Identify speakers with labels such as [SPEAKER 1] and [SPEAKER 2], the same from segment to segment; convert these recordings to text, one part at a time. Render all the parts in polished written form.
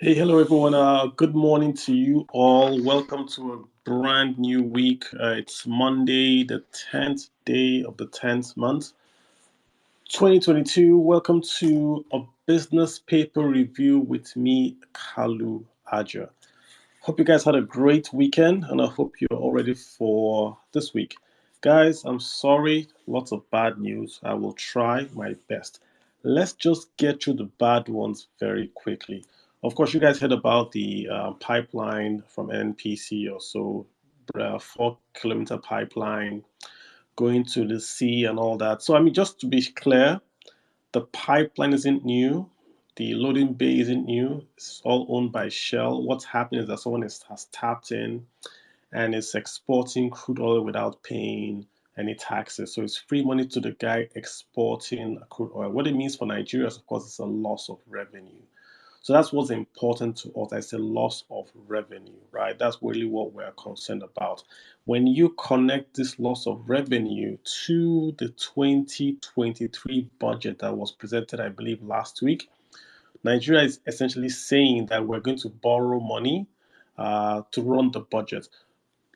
[SPEAKER 1] Hey, hello everyone. Good morning to you all. Welcome to a brand new week. It's Monday, the 10th day of the 10th month, 2022. Welcome to a business paper review with me, Kalu Aja. Hope you guys had a great weekend and I hope you're all ready for this week. Guys, I'm sorry, lots of bad news. I will try my best. Let's just get through the bad ones very quickly. Of course, you guys heard about the pipeline from NPC or so, 4 kilometer pipeline going to the sea and all that. So, I mean, just to be clear, the pipeline isn't new. The loading bay isn't new. It's all owned by Shell. What's happening is that has tapped in and is exporting crude oil without paying any taxes. So it's free money to the guy exporting crude oil. What it means for Nigeria, of course, is a loss of revenue. So that's what's important to us. It's a loss of revenue, right? That's really what we're concerned about. When you connect this loss of revenue to the 2023 budget that was presented, I believe, last week, Nigeria is essentially saying that we're going to borrow money to run the budget.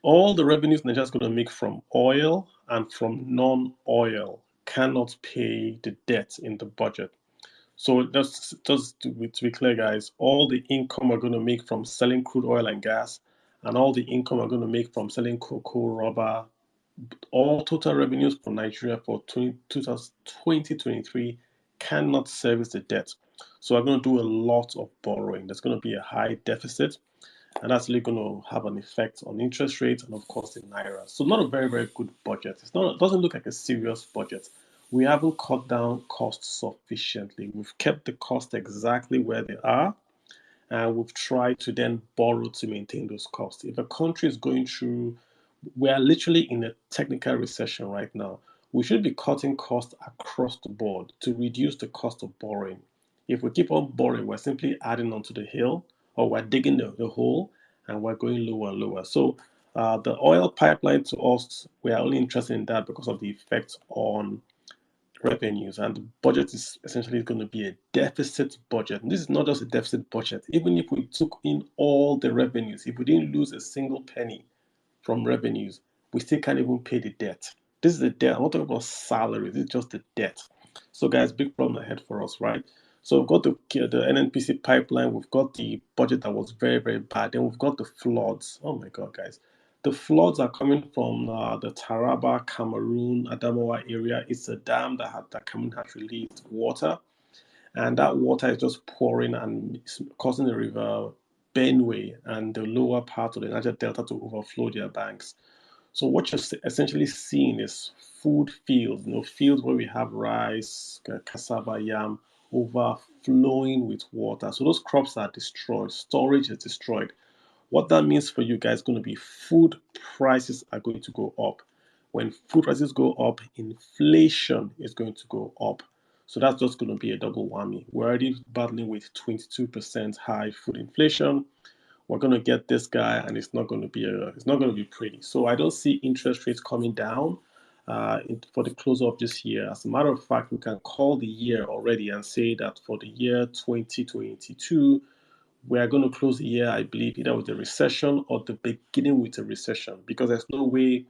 [SPEAKER 1] All the revenues Nigeria is going to make from oil and from non-oil cannot pay the debt in the budget. So just to be clear, guys, all the income we're going to make from selling crude oil and gas, and all the income we're going to make from selling cocoa, rubber, all total revenues for Nigeria for 2023 cannot service the debt. So we're going to do a lot of borrowing. There's going to be a high deficit, and that's really going to have an effect on interest rates and, of course, the naira. So not a very, very good budget. It doesn't look like a serious budget. We haven't cut down costs sufficiently. We've kept the costs exactly where they are, and we've tried to then borrow to maintain those costs. If a country is going through, we are literally in a technical recession right now. We should be cutting costs across the board to reduce the cost of borrowing. If we keep on borrowing, we're simply adding onto the hill, or we're digging the hole and we're going lower and lower. So the oil pipeline, to us, we are only interested in that because of the effect on revenues, and the budget is essentially going to be a deficit budget. And this is not just a deficit budget. Even if we took in all the revenues, if we didn't lose a single penny from revenues, we still can't even pay the debt. This is the debt. I'm not talking about salaries, it's just the debt. So, guys, big problem ahead for us, right? So, we've got the NNPC pipeline, we've got the budget that was very, very bad, then we've got the floods. Oh my God, guys. The floods are coming from the Taraba, Cameroon, Adamawa area. It's a dam that Cameroon has released water, and that water is just pouring and causing the river Benue and the lower part of the Niger Delta to overflow their banks. So what you're essentially seeing is food fields, fields where we have rice, cassava, yam, overflowing with water. So those crops are destroyed. Storage is destroyed. What that means for you guys is going to be food prices are going to go up. When food prices go up, inflation is going to go up. So that's just going to be a double whammy. We're already battling with 22% high food inflation. We're going to get this guy, and it's not going to be pretty. So I don't see interest rates coming down for the close of this year. As a matter of fact, we can call the year already and say that for the year 2022, we are going to close the year, I believe, either with a recession or the beginning with a recession, because there's no way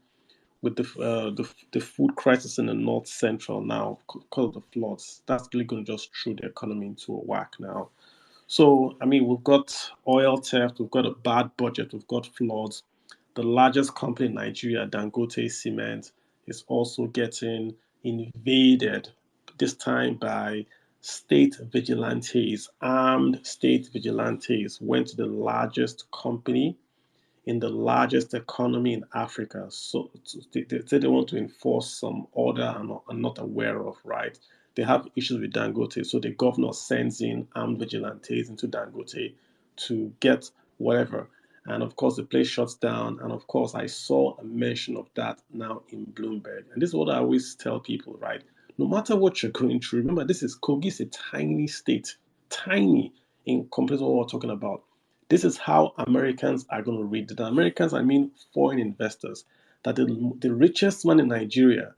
[SPEAKER 1] with the food crisis in the North Central now because of the floods. That's really going to just throw the economy into a whack now. So, I mean, we've got oil theft, we've got a bad budget, we've got floods. The largest company in Nigeria, Dangote Cement, is also getting invaded, this time by state vigilantes. Armed state vigilantes went to the largest company in the largest economy in Africa. So they say they want to enforce some order I'm not aware of, right? They have issues with Dangote. So the governor sends in armed vigilantes into Dangote to get whatever. And of course, the place shuts down. And of course, I saw a mention of that now in Bloomberg. And this is what I always tell people, right? No matter what you're going through, remember, Kogi is a tiny state, tiny in comparison to what we're talking about. This is how Americans are going to read it. Americans, I mean foreign investors, that the richest man in Nigeria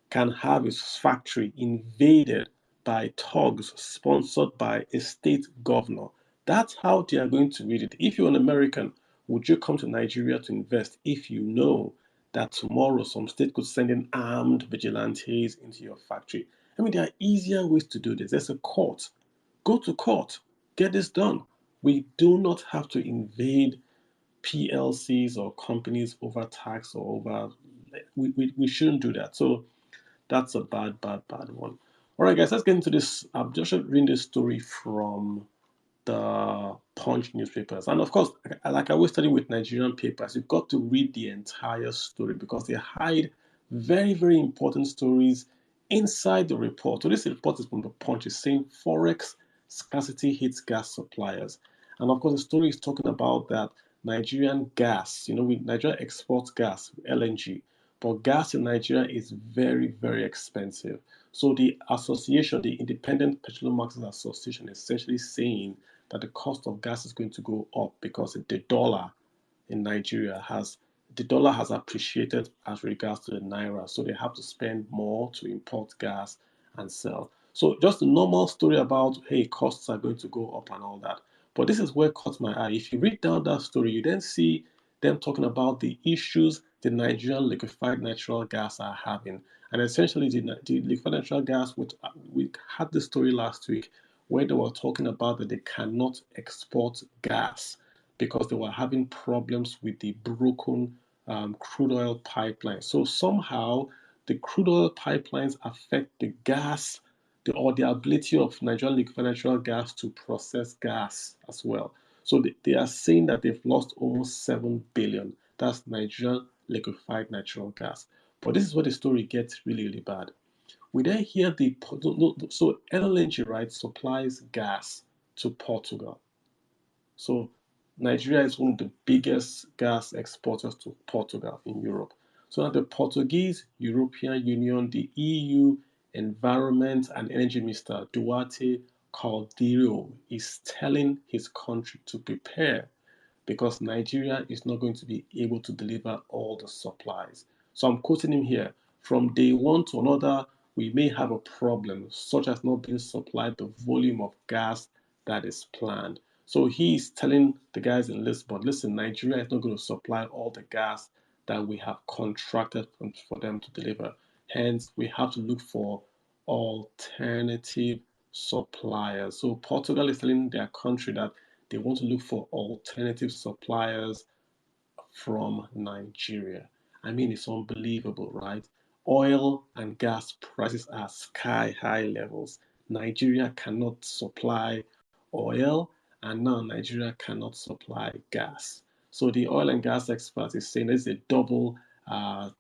[SPEAKER 1] can have his factory invaded by thugs sponsored by a state governor. That's how they are going to read it. If you're an American, would you come to Nigeria to invest if you know that tomorrow some state could send in armed vigilantes into your factory? I mean, there are easier ways to do this. There's a court. Go to court. Get this done. We do not have to invade PLCs or companies over tax or over. We shouldn't do that. So that's a bad one. All right, guys, let's get into this. I'm just reading this story from the Punch newspapers. And of course, like I always study with Nigerian papers, you've got to read the entire story because they hide very, very important stories inside the report. So this report is from the Punch. It's saying Forex scarcity hits gas suppliers. And of course, the story is talking about that Nigerian gas, Nigeria exports gas, LNG, but gas in Nigeria is very, very expensive. So the association, the Independent Petroleum Markets Association, is essentially saying that the cost of gas is going to go up because the dollar in Nigeria has appreciated as regards to the naira, so they have to spend more to import gas and sell. So just a normal story about hey, costs are going to go up and all that. But this is where caught my eye. If you read down that story, you then see them talking about the issues the Nigerian liquefied natural gas are having. And essentially, the liquefied natural gas, which we had this story last week, where they were talking about that they cannot export gas because they were having problems with the broken crude oil pipeline. So somehow the crude oil pipelines affect the gas or the ability of Nigerian liquefied natural gas to process gas as well. So they are saying that they've lost almost 7 billion. That's Nigerian liquefied natural gas. But this is where the story gets really, really bad. We then hear so LNG, right, supplies gas to Portugal. So Nigeria is one of the biggest gas exporters to Portugal in Europe. So now the Portuguese European Union, the EU Environment and Energy Minister Duarte Caldeiro is telling his country to prepare because Nigeria is not going to be able to deliver all the supplies. So I'm quoting him here. From day one to another, we may have a problem, such as not being supplied the volume of gas that is planned. So he's telling the guys in Lisbon, listen, Nigeria is not going to supply all the gas that we have contracted for them to deliver. Hence, we have to look for alternative suppliers. So Portugal is telling their country that they want to look for alternative suppliers from Nigeria. I mean, it's unbelievable, right? Oil and gas prices are sky high levels. Nigeria cannot supply oil, and now Nigeria cannot supply gas. So the oil and gas expert is saying this is a double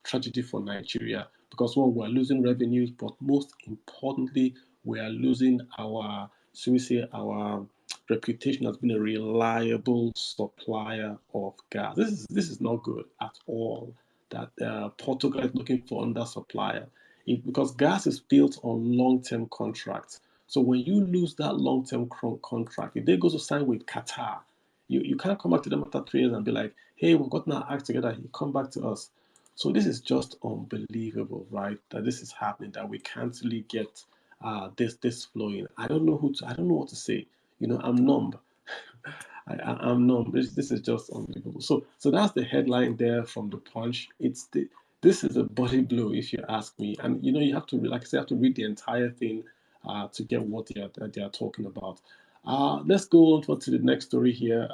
[SPEAKER 1] tragedy for Nigeria because one, we're losing revenues, but most importantly, we are losing our, so we say, our reputation as being a reliable supplier of gas. This is not good at all. That Portugal is looking for under supplier because gas is built on long-term contracts. So when you lose that long-term contract, if they go to sign with Qatar, you can't come back to them after 3 years and be like, hey, we've gotten our act together. You come back to us. So this is just unbelievable, right? That this is happening. That we can't really get this flowing. I don't know what to say. I'm numb. I'm numb. This is just unbelievable. So that's the headline there from the Punch. This is a body blow if you ask me. And you have to, like I said, have to read the entire thing to get what they are talking about. Let's go on to the next story here.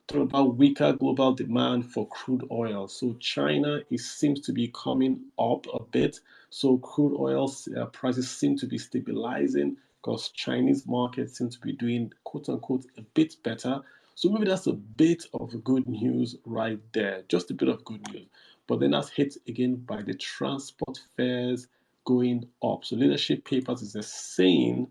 [SPEAKER 1] Talking about weaker global demand for crude oil. So China seems to be coming up a bit. So crude oil prices seem to be stabilizing because Chinese markets seem to be doing quote unquote a bit better. So maybe that's a bit of good news right there, just a bit of good news. But then that's hit again by the transport fares going up. So leadership papers is saying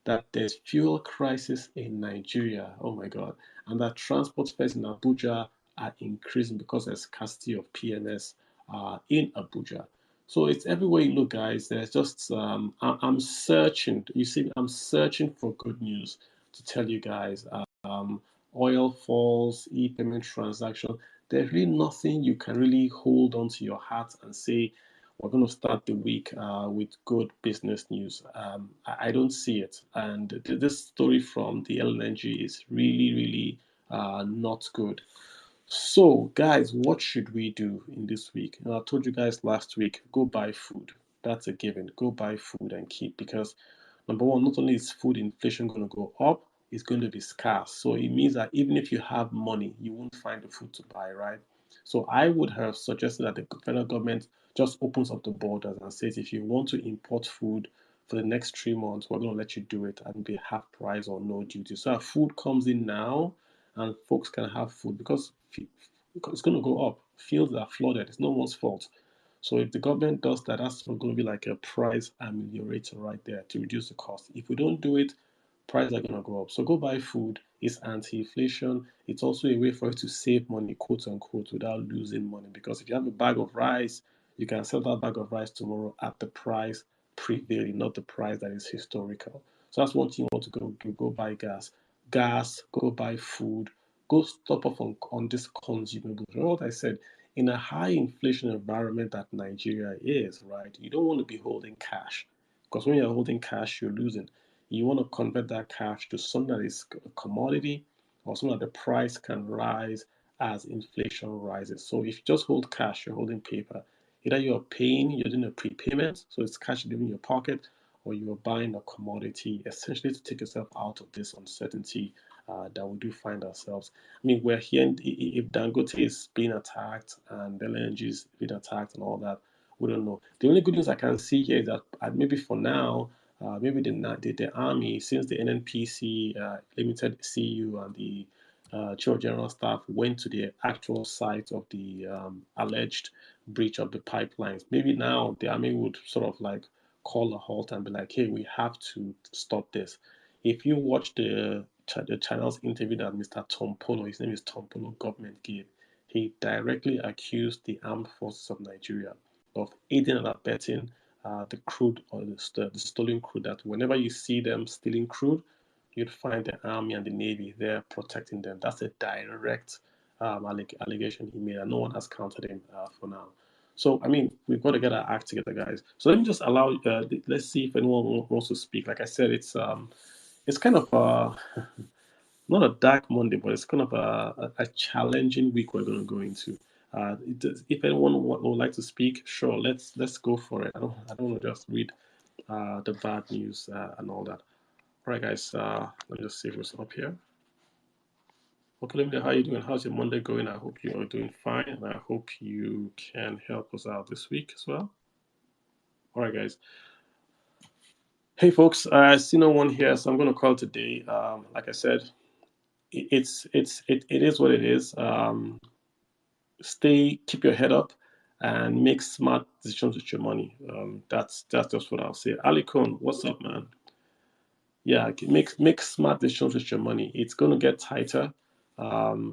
[SPEAKER 1] that there's fuel crisis in Nigeria. Oh my God. And that transport fares in Abuja are increasing because there's scarcity of PMS in Abuja. So it's everywhere you look, guys. There's just I'm searching. You see, I'm searching for good news to tell you guys. Um, Oil falls, e-payment transaction. There's really nothing you can really hold on to your heart and say, we're going to start the week with good business news. I don't see it. And this story from the LNG is really, really not good. So, guys, what should we do in this week? I told you guys last week, go buy food. That's a given. Go buy food and keep, because number one, not only is food inflation going to go up, it's going to be scarce. So it means that even if you have money, you won't find the food to buy, right? So I would have suggested that the federal government just opens up the borders and says, if you want to import food for the next 3 months, we're going to let you do it and be half price or no duty. So our food comes in now and folks can have food, because it's going to go up. Fields are flooded. It's no one's fault. So if the government does that, that's going to be like a price ameliorator right there to reduce the cost. If we don't do it, prices are going to go up. So go buy food. It's anti-inflation. It's also a way for you to save money, quote unquote, without losing money. Because if you have a bag of rice, you can sell that bag of rice tomorrow at the price prevailing, not the price that is historical. So that's one thing you want to go do. Go buy gas, go buy food, go stop off on this consumables. Remember what I said? In a high inflation environment that Nigeria is, right, you don't want to be holding cash, because when you're holding cash, you're losing. You want to convert that cash to something that is a commodity, or something that the price can rise as inflation rises. So if you just hold cash, you're holding paper. Either you're paying, you're doing a prepayment, so it's cash in your pocket, or you are buying a commodity, essentially to take yourself out of this uncertainty that we do find ourselves. I mean, we're hearing if Dangote is being attacked and LNG is being attacked and all that, we don't know. The only good news I can see here is that maybe for now, maybe the army, since the NNPC, limited CU, and the Chief of General Staff went to the actual site of the alleged breach of the pipelines, maybe now the army would sort of like call a halt and be like, hey, we have to stop this. If you watch the channel's interview that Mr. Tom Polo, his name is Tom Polo, government gave, he directly accused the armed forces of Nigeria of aiding and abetting the crude, or the stolen crude, that whenever you see them stealing crude, you'd find the army and the navy there protecting them. That's a direct allegation he made, and no one has countered him for now. So, I mean, we've got to get our act together, guys. So let me just allow. Let's see if anyone wants to speak. Like I said, it's kind of not a dark Monday, but it's kind of a challenging week we're going to go into. If anyone would like to speak, sure, let's go for it. I don't want to just read the bad news and all that. All right, guys. Let me just save this up here. Okay, Linda, how are you doing? How's your Monday going? I hope you are doing fine, and I hope you can help us out this week as well. All right, guys. Hey, folks. I see no one here, so I'm going to call today. Like I said, it is what it is. Keep your head up, and make smart decisions with your money. That's just what I'll say. Ali Khan, what's up, man? Yeah, make smart decisions with your money. It's going to get tighter.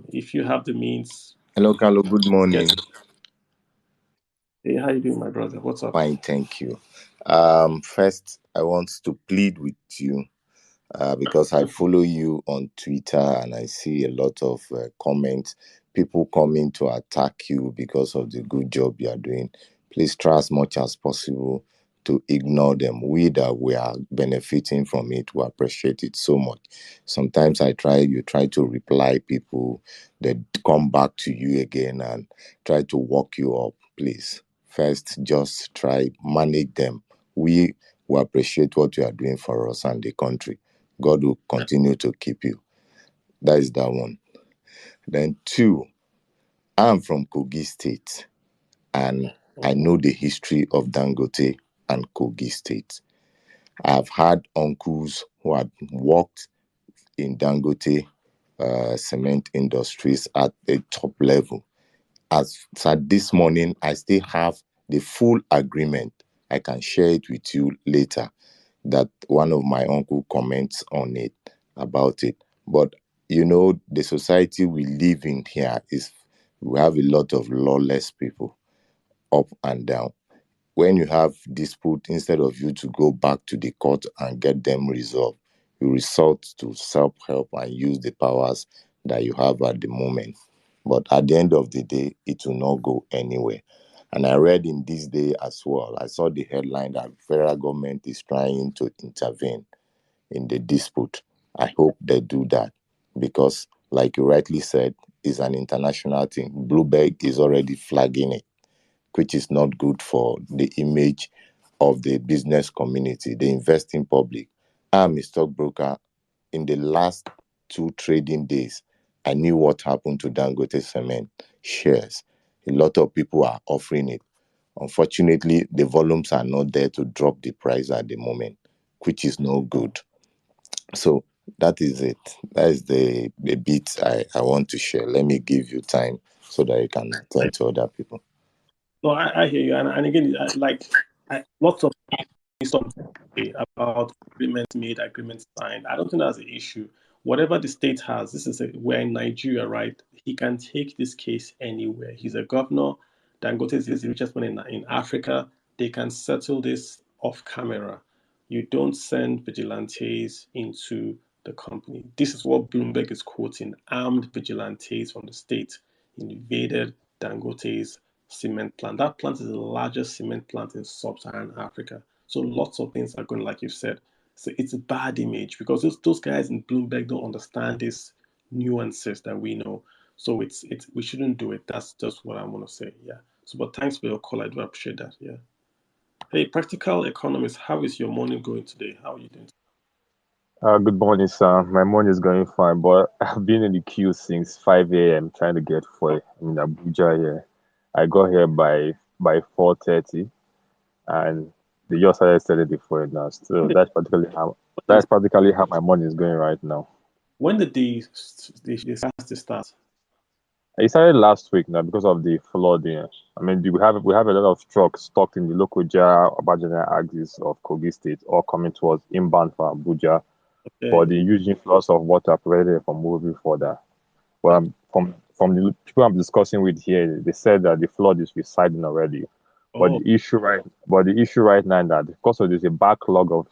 [SPEAKER 1] If you have the means,
[SPEAKER 2] Hello, Carlo. Good morning.
[SPEAKER 1] get. Hey, how you doing, my brother? What's up?
[SPEAKER 2] Fine, thank you. First, I want to plead with you because I follow you on Twitter and I see a lot of comments, people coming to attack you because of the good job you are doing. Please try as much as possible to ignore them. We are benefiting from it, we appreciate it so much. Sometimes you try to reply people, they come back to you again and try to walk you up. Please, first, just try manage them. We appreciate what you are doing for us and the country. God will continue to keep you. That is that one. Then two, I'm from Kogi State and I know the history of Dangote and Kogi State. I've had uncles who had worked in Dangote cement industries at the top level. As at this morning, I still have the full agreement. I can share it with you later. That one of my uncle comments on it about it. But the society we live in here is we have a lot of lawless people up and down. When you have dispute, instead of you to go back to the court and get them resolved, you resort to self-help and use the powers that you have at the moment. But at the end of the day, it will not go anywhere. And I read in this day as well, I saw the headline that federal government is trying to intervene in the dispute. I hope they do that because, like you rightly said, it's an international thing. Bloomberg is already flagging it, which is not good for the image of the business community, the investing public. I'm a stockbroker. In the last 2 trading days, I knew what happened to Dangote Cement shares. A lot of people are offering it. Unfortunately, the volumes are not there to drop the price at the moment, which is no good. So that is it. That is the bit I want to share. Let me give you time so that you can attend to other people.
[SPEAKER 1] No, I hear you, and again, lots of stuff about agreements made, agreements signed. I don't think that's the issue. Whatever the state has, we're in Nigeria, right? He can take this case anywhere. He's a governor. Dangote is the richest man in Africa. They can settle this off camera. You don't send vigilantes into the company. This is what Bloomberg is quoting. Armed vigilantes from the state invaded Dangote's cement plant. That plant is the largest cement plant in sub-Saharan Africa. So lots of things are going, like you've said. So it's a bad image because those guys in Bloomberg don't understand these nuances that we know. So it's we shouldn't do it. That's just what I want to say. Yeah. So, but thanks for your call. I do appreciate that. Yeah. Hey, practical economist, how is your morning going today? How are you doing?
[SPEAKER 3] Good morning, sir. My morning is going fine, but I've been in the queue since 5 a.m. trying to get fuel in Abuja here. I got here by 4:30, and they just started selling the fuel now. So that's practically how my morning is going right now.
[SPEAKER 1] When did the start?
[SPEAKER 3] It started last week now because of the flooding. I mean, we have a lot of trucks stuck in the local Abajana axis of Kogi State, all coming towards inbound from Abuja. For
[SPEAKER 1] Okay.
[SPEAKER 3] the huge influx of water prevented from moving further. Well, from the people I'm discussing with here, they said that the flood is residing already. But
[SPEAKER 1] Oh,
[SPEAKER 3] the issue right now is that because of there's a backlog of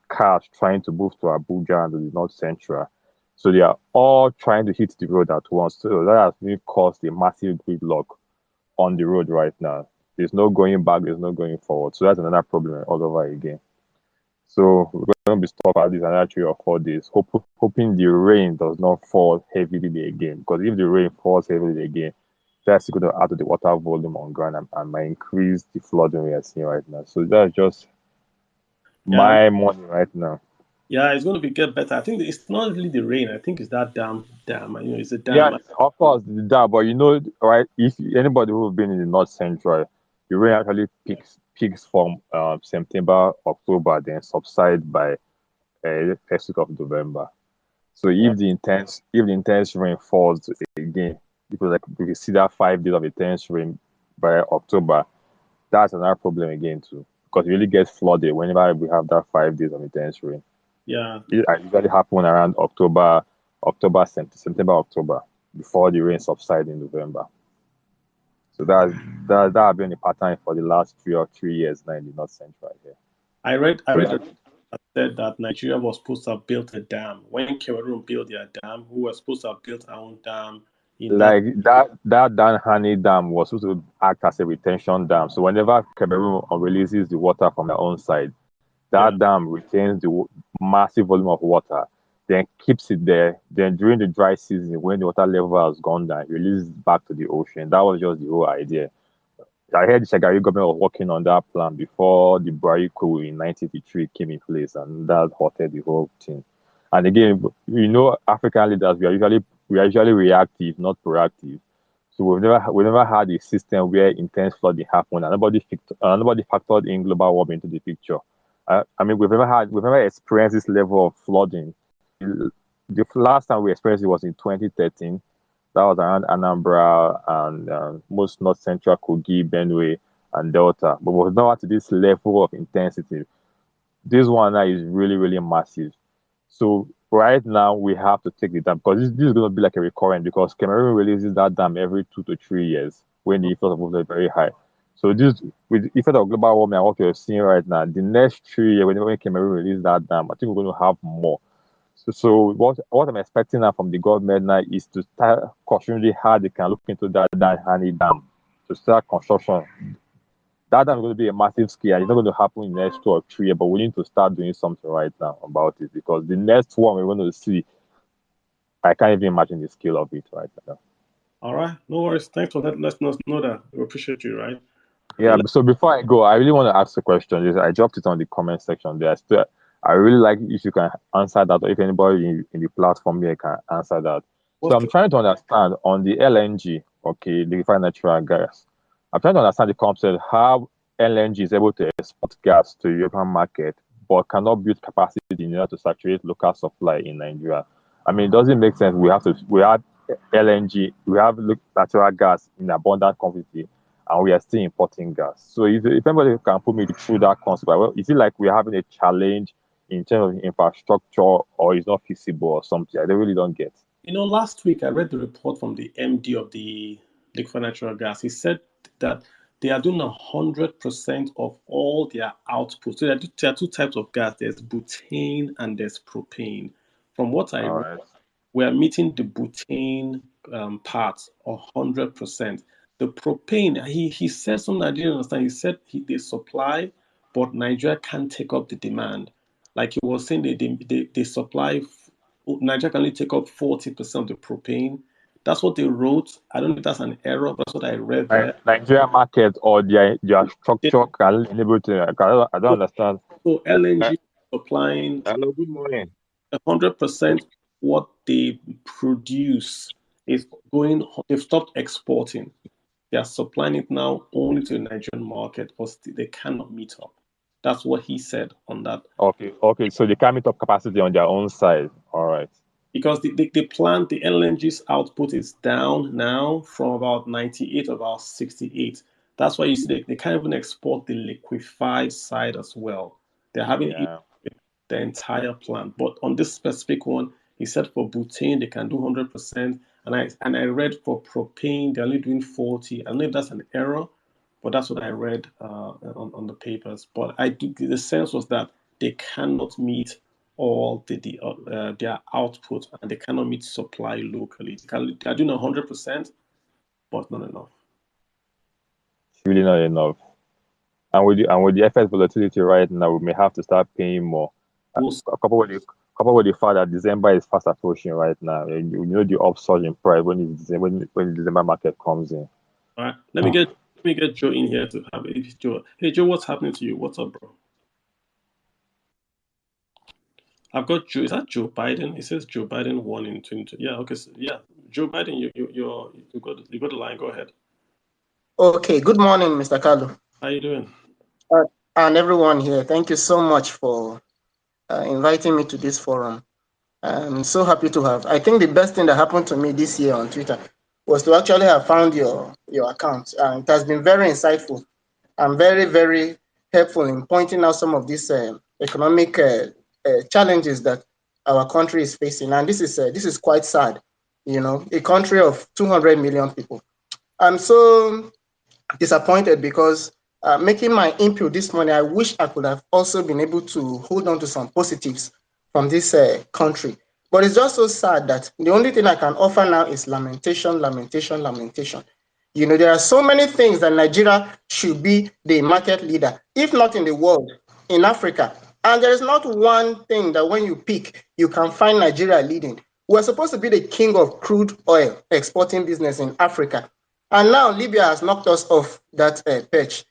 [SPEAKER 3] cars trying to move to Abuja and to the North Central, so they are all trying to hit the road at once. So that has really caused a massive gridlock on the road right now. There's no going back. There's no going forward. So that's another problem all over again. So we're going to be stuck at this another 3 or 4 days, hoping the rain does not fall heavily again. Because if the rain falls heavily again, that's going to add to the water volume on ground and might increase the flooding we are seeing right now. So that's just
[SPEAKER 1] yeah.
[SPEAKER 3] my morning right now.
[SPEAKER 1] Yeah, it's going to get better. I think it's not really the rain. I think it's that dam. It's a
[SPEAKER 3] Yeah,
[SPEAKER 1] dam.
[SPEAKER 3] of course, that, but right? If anybody who's been in the North Central, the rain actually peaks from September, October, then subside by first week of November. So
[SPEAKER 1] Yeah.
[SPEAKER 3] if the intense rain falls again, because like we see that 5 days of intense rain by October, that's another problem again too. Because it really gets flooded whenever we have that 5 days of intense rain.
[SPEAKER 1] Yeah.
[SPEAKER 3] It usually happen around September, October, before the rain subsides in November. So that have been a pattern for the last 3 years now in the North Central here.
[SPEAKER 1] I
[SPEAKER 3] So
[SPEAKER 1] read that said that Nigeria was supposed to have built a dam. When Cameroon built their dam, we were supposed to have built our own dam in that.
[SPEAKER 3] like that Dan Hani Dam was supposed to act as a retention dam. So whenever Cameroon releases the water from their own side,
[SPEAKER 1] Yeah.
[SPEAKER 3] that dam retains the massive volume of water, then keeps it there. Then during the dry season, when the water level has gone down, releases back to the ocean. That was just the whole idea. I heard the Shagari government was working on that plan before the Buhari coup in 1983 came in place, and that halted the whole thing. And again, African leaders we are usually reactive, not proactive. So we've never had a system where intense flooding happened and nobody factored in global warming into the picture. I mean, we've never experienced this level of flooding. The last time we experienced it was in 2013. That was around Anambra and most North Central Kogi, Benue, and Delta. But we've never to this level of intensity. This one now is really, really massive. So right now we have to take the dam because this is going to be like a recurrent because Cameroon releases that dam every 2 to 3 years when the influx of water is very high. So this with the effect of global warming and what we're seeing right now, the next 3 years when Cameroon releases that dam, I think we're going to have more. So what I'm expecting now from the government now is to start cautioning how they can look into that Honey Dam to start construction. That's going to be a massive scale. It's not going to happen in the next 2 or 3 years, but we need to start doing something right now about it, because the next one we're going to see, I can't even imagine the scale of it right now.
[SPEAKER 1] All right, no worries. Thanks for letting us know that. We appreciate you, right?
[SPEAKER 3] Yeah. So before I go, I really want to ask a question. I dropped it on the comment section there. I really like if you can answer that, or if anybody in the platform here can answer that. So I'm trying to understand on the LNG, okay, liquefied natural gas. I'm trying to understand the concept how LNG is able to export gas to the European market, but cannot build capacity in order to saturate local supply in Nigeria. I mean, does it make sense? We have LNG, we have natural gas in abundant quantity, and we are still importing gas. So if anybody can put me through that concept, well, is it like we're having a challenge in terms of infrastructure, or it's not feasible or something? I really don't get.
[SPEAKER 1] Last week I read the report from the MD of the liquefied natural gas. He said that they are doing 100% of all their output. So there are two types of gas. There's butane and there's propane. From what I read, we are meeting the butane part 100%. The propane, he said something I didn't understand. He said they supply, but Nigeria can't take up the demand. Like he was saying, they supply. Nigeria can only take up 40% of the propane. That's what they wrote. I don't know if that's an error, but that's what I read there.
[SPEAKER 3] Nigeria market or their structure can enable to. I don't understand.
[SPEAKER 1] So LNG supplying.
[SPEAKER 3] Hello, good morning.
[SPEAKER 1] 100% what they produce is going. They've stopped exporting. They are supplying it now only to the Nigerian market, but they cannot meet up. That's what he said on that.
[SPEAKER 3] Okay. So they can't meet up capacity on their own side. All right.
[SPEAKER 1] Because the plant, the LNG's output is down now from about 98 to about 68. That's why you see they can't even export the liquefied side as well. They're having the entire plant. But on this specific one, he said for butane, they can do 100%. And I read for propane, they're only doing 40. I don't know if that's an error, but that's what I read on the papers. But the sense was that they cannot meet all their output, and they cannot meet supply locally. They are doing 100%, but not enough.
[SPEAKER 3] It's really not enough. And with the FX volatility right now, we may have to start paying more. Couple with the fact that December is fast approaching right now. You know the upsurge in price when the December market comes in.
[SPEAKER 1] All right, let me get Joe in here to have it. Joe, hey Joe, what's happening to you? What's up, bro? I've got Joe. Is that Joe Biden? It says Joe Biden won in 2020. Yeah, okay. So, yeah, Joe Biden, you got the line. Go ahead.
[SPEAKER 4] Okay. Good morning, Mr. Kalu.
[SPEAKER 1] How you doing?
[SPEAKER 4] And everyone here. Thank you so much for inviting me to this forum. I'm so happy to have. I think the best thing that happened to me this year on Twitter was to actually have found your account. It has been very insightful and very, very helpful in pointing out some of these economic challenges that our country is facing. And this is quite sad. A country of 200 million people. I'm so disappointed because making my input this morning, I wish I could have also been able to hold on to some positives from this country. But it's just so sad that the only thing I can offer now is lamentation, lamentation, lamentation. There are so many things that Nigeria should be the market leader, if not in the world, in Africa. And there is not one thing that when you pick, you can find Nigeria leading. We're supposed to be the king of crude oil exporting business in Africa. And now Libya has knocked us off that perch.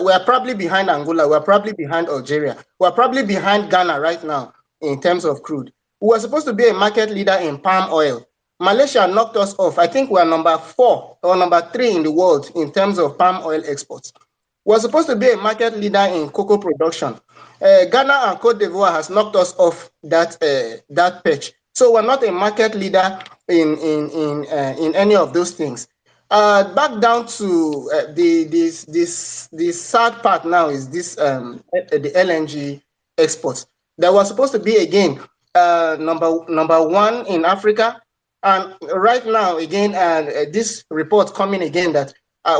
[SPEAKER 4] We are probably behind Angola. We're probably behind Algeria. We're probably behind Ghana right now in terms of crude. We're supposed to be a market leader in palm oil. Malaysia knocked us off. I think we're number 4 or number 3 in the world in terms of palm oil exports. We're supposed to be a market leader in cocoa production. Ghana and Cote d'Ivoire has knocked us off that perch. So we're not a market leader in any of those things. Back down to the sad part now is this the LNG exports that was supposed to be again number 1 in Africa, and right now again this report coming again that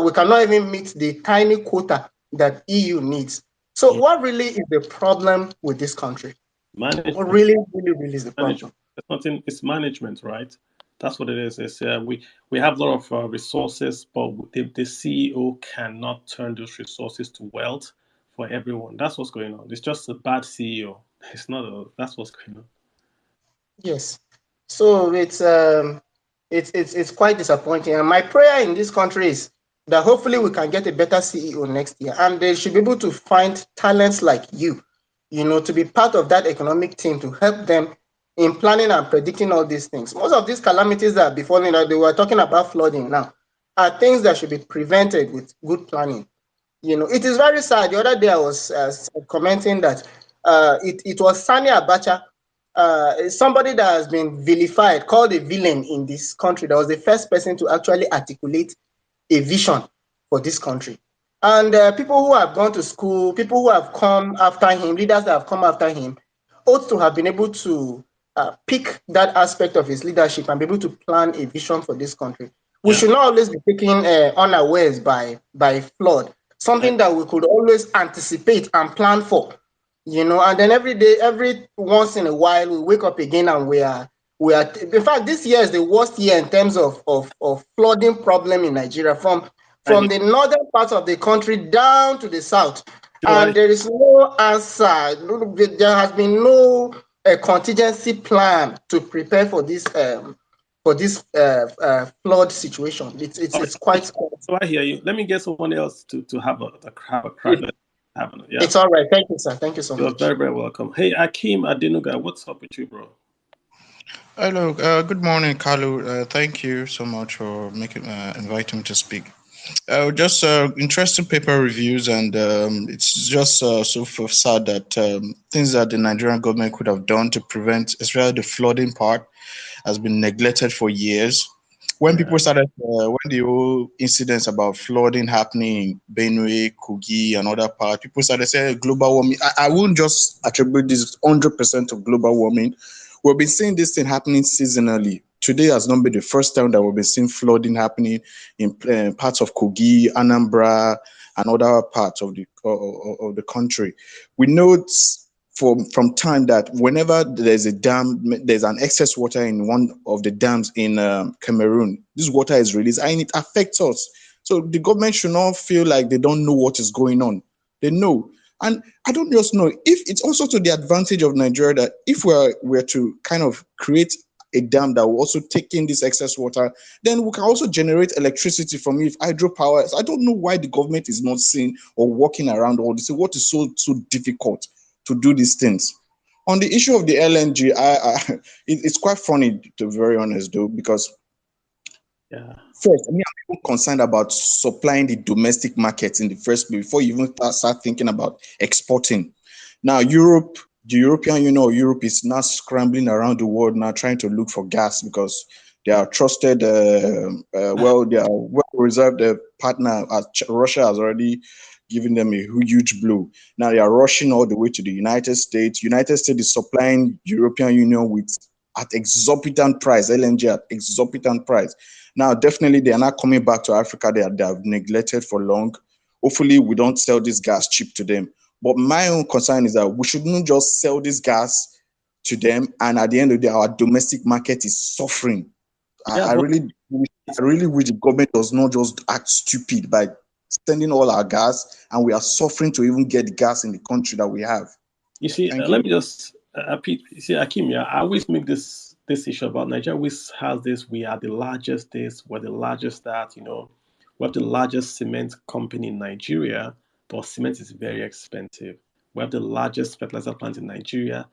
[SPEAKER 4] we cannot even meet the tiny quota that EU needs. So what really is the problem with this country? What really is the problem?
[SPEAKER 1] It's management, right? That's what it is. We have a lot of resources, but the CEO cannot turn those resources to wealth for everyone. That's what's going on. It's just a bad CEO. It's not a. That's what's going on.
[SPEAKER 4] Yes. So it's quite disappointing. And my prayer in this country is that hopefully we can get a better CEO next year, and they should be able to find talents like you, to be part of that economic team to help them in planning and predicting all these things. Most of these calamities that are befalling, they were talking about flooding now, are things that should be prevented with good planning. It is very sad. The other day I was commenting that it was Sani Abacha, somebody that has been vilified, called a villain in this country. That was the first person to actually articulate a vision for this country. And people who have gone to school, people who have come after him, leaders that have come after him, ought to have been able to pick that aspect of his leadership and be able to plan a vision for this country. We should not always be taken unawares by flood, something that we could always anticipate and plan for. And then every once in a while, we wake up again and we are. In fact, this year is the worst year in terms of flooding problem in Nigeria, from the northern part of the country down to the south, and there is no answer. There has been no contingency plan to prepare for this flood situation. It's quite.
[SPEAKER 1] So I hear you. Let me get someone else to have a crack.
[SPEAKER 4] Yeah. It's all right. Thank you, sir. Thank you so much.
[SPEAKER 1] You're very, very welcome. Hey, Akeem Adenuga, what's up with you, bro?
[SPEAKER 5] Hello. Good morning, Kalu. Thank you so much for inviting me to speak. Just interesting paper reviews, and it's just so sad that things that the Nigerian government could have done to prevent, especially the flooding part, has been neglected for years. When people started, when the whole incidents about flooding happening in Benue, Kogi, and other parts, people started saying global warming. I wouldn't just attribute this 100% to global warming. We've been seeing this thing happening seasonally. Today has not been the first time that we've been seeing flooding happening in parts of Kogi, Anambra, and other parts of the country. We know from time that whenever there's a dam, there's an excess water in one of the dams in Cameroon, this water is released and it affects us. So the government should not feel like they don't know what is going on. They know. And I don't just know if it's also to the advantage of Nigeria that if we're to kind of create a dam that will also take in this excess water, then we can also generate electricity from it, hydropower. So I don't know why the government is not seeing or working around all this. What is so difficult to do these things? On the issue of the LNG, it's quite funny, to be very honest, though, because first, I'm concerned about supplying the domestic markets in the first place before you even start thinking about exporting. Now, Europe, the European Union, Europe is now scrambling around the world now trying to look for gas because they are trusted, they are well-reserved partner. Russia has already given them a huge blow. Now they are rushing all the way to the United States. United States is supplying European Union at exorbitant price, LNG at exorbitant price. Now, definitely, they are not coming back to Africa. They have neglected for long. Hopefully, we don't sell this gas cheap to them. But my own concern is that we shouldn't just sell this gas to them, and at the end of the day, our domestic market is suffering. I really wish the government does not just act stupid by sending all our gas, and we are suffering to even get gas in the country that we have.
[SPEAKER 1] You see, let me just repeat. You see, Akeem, I always make this issue about Nigeria. Always has this: we are the largest this, we're the largest that. We have the largest cement company in Nigeria, but cement is very expensive. We have the largest fertilizer plant in Nigeria.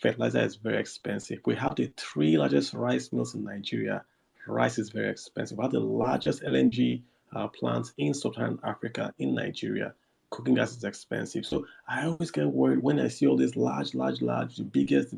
[SPEAKER 1] Fertilizer is very expensive. We have the 3 largest rice mills in Nigeria. Rice is very expensive. We have the largest LNG plants in Sub-Saharan Africa, in Nigeria. Cooking gas is expensive. So I always get worried when I see all this large, the biggest,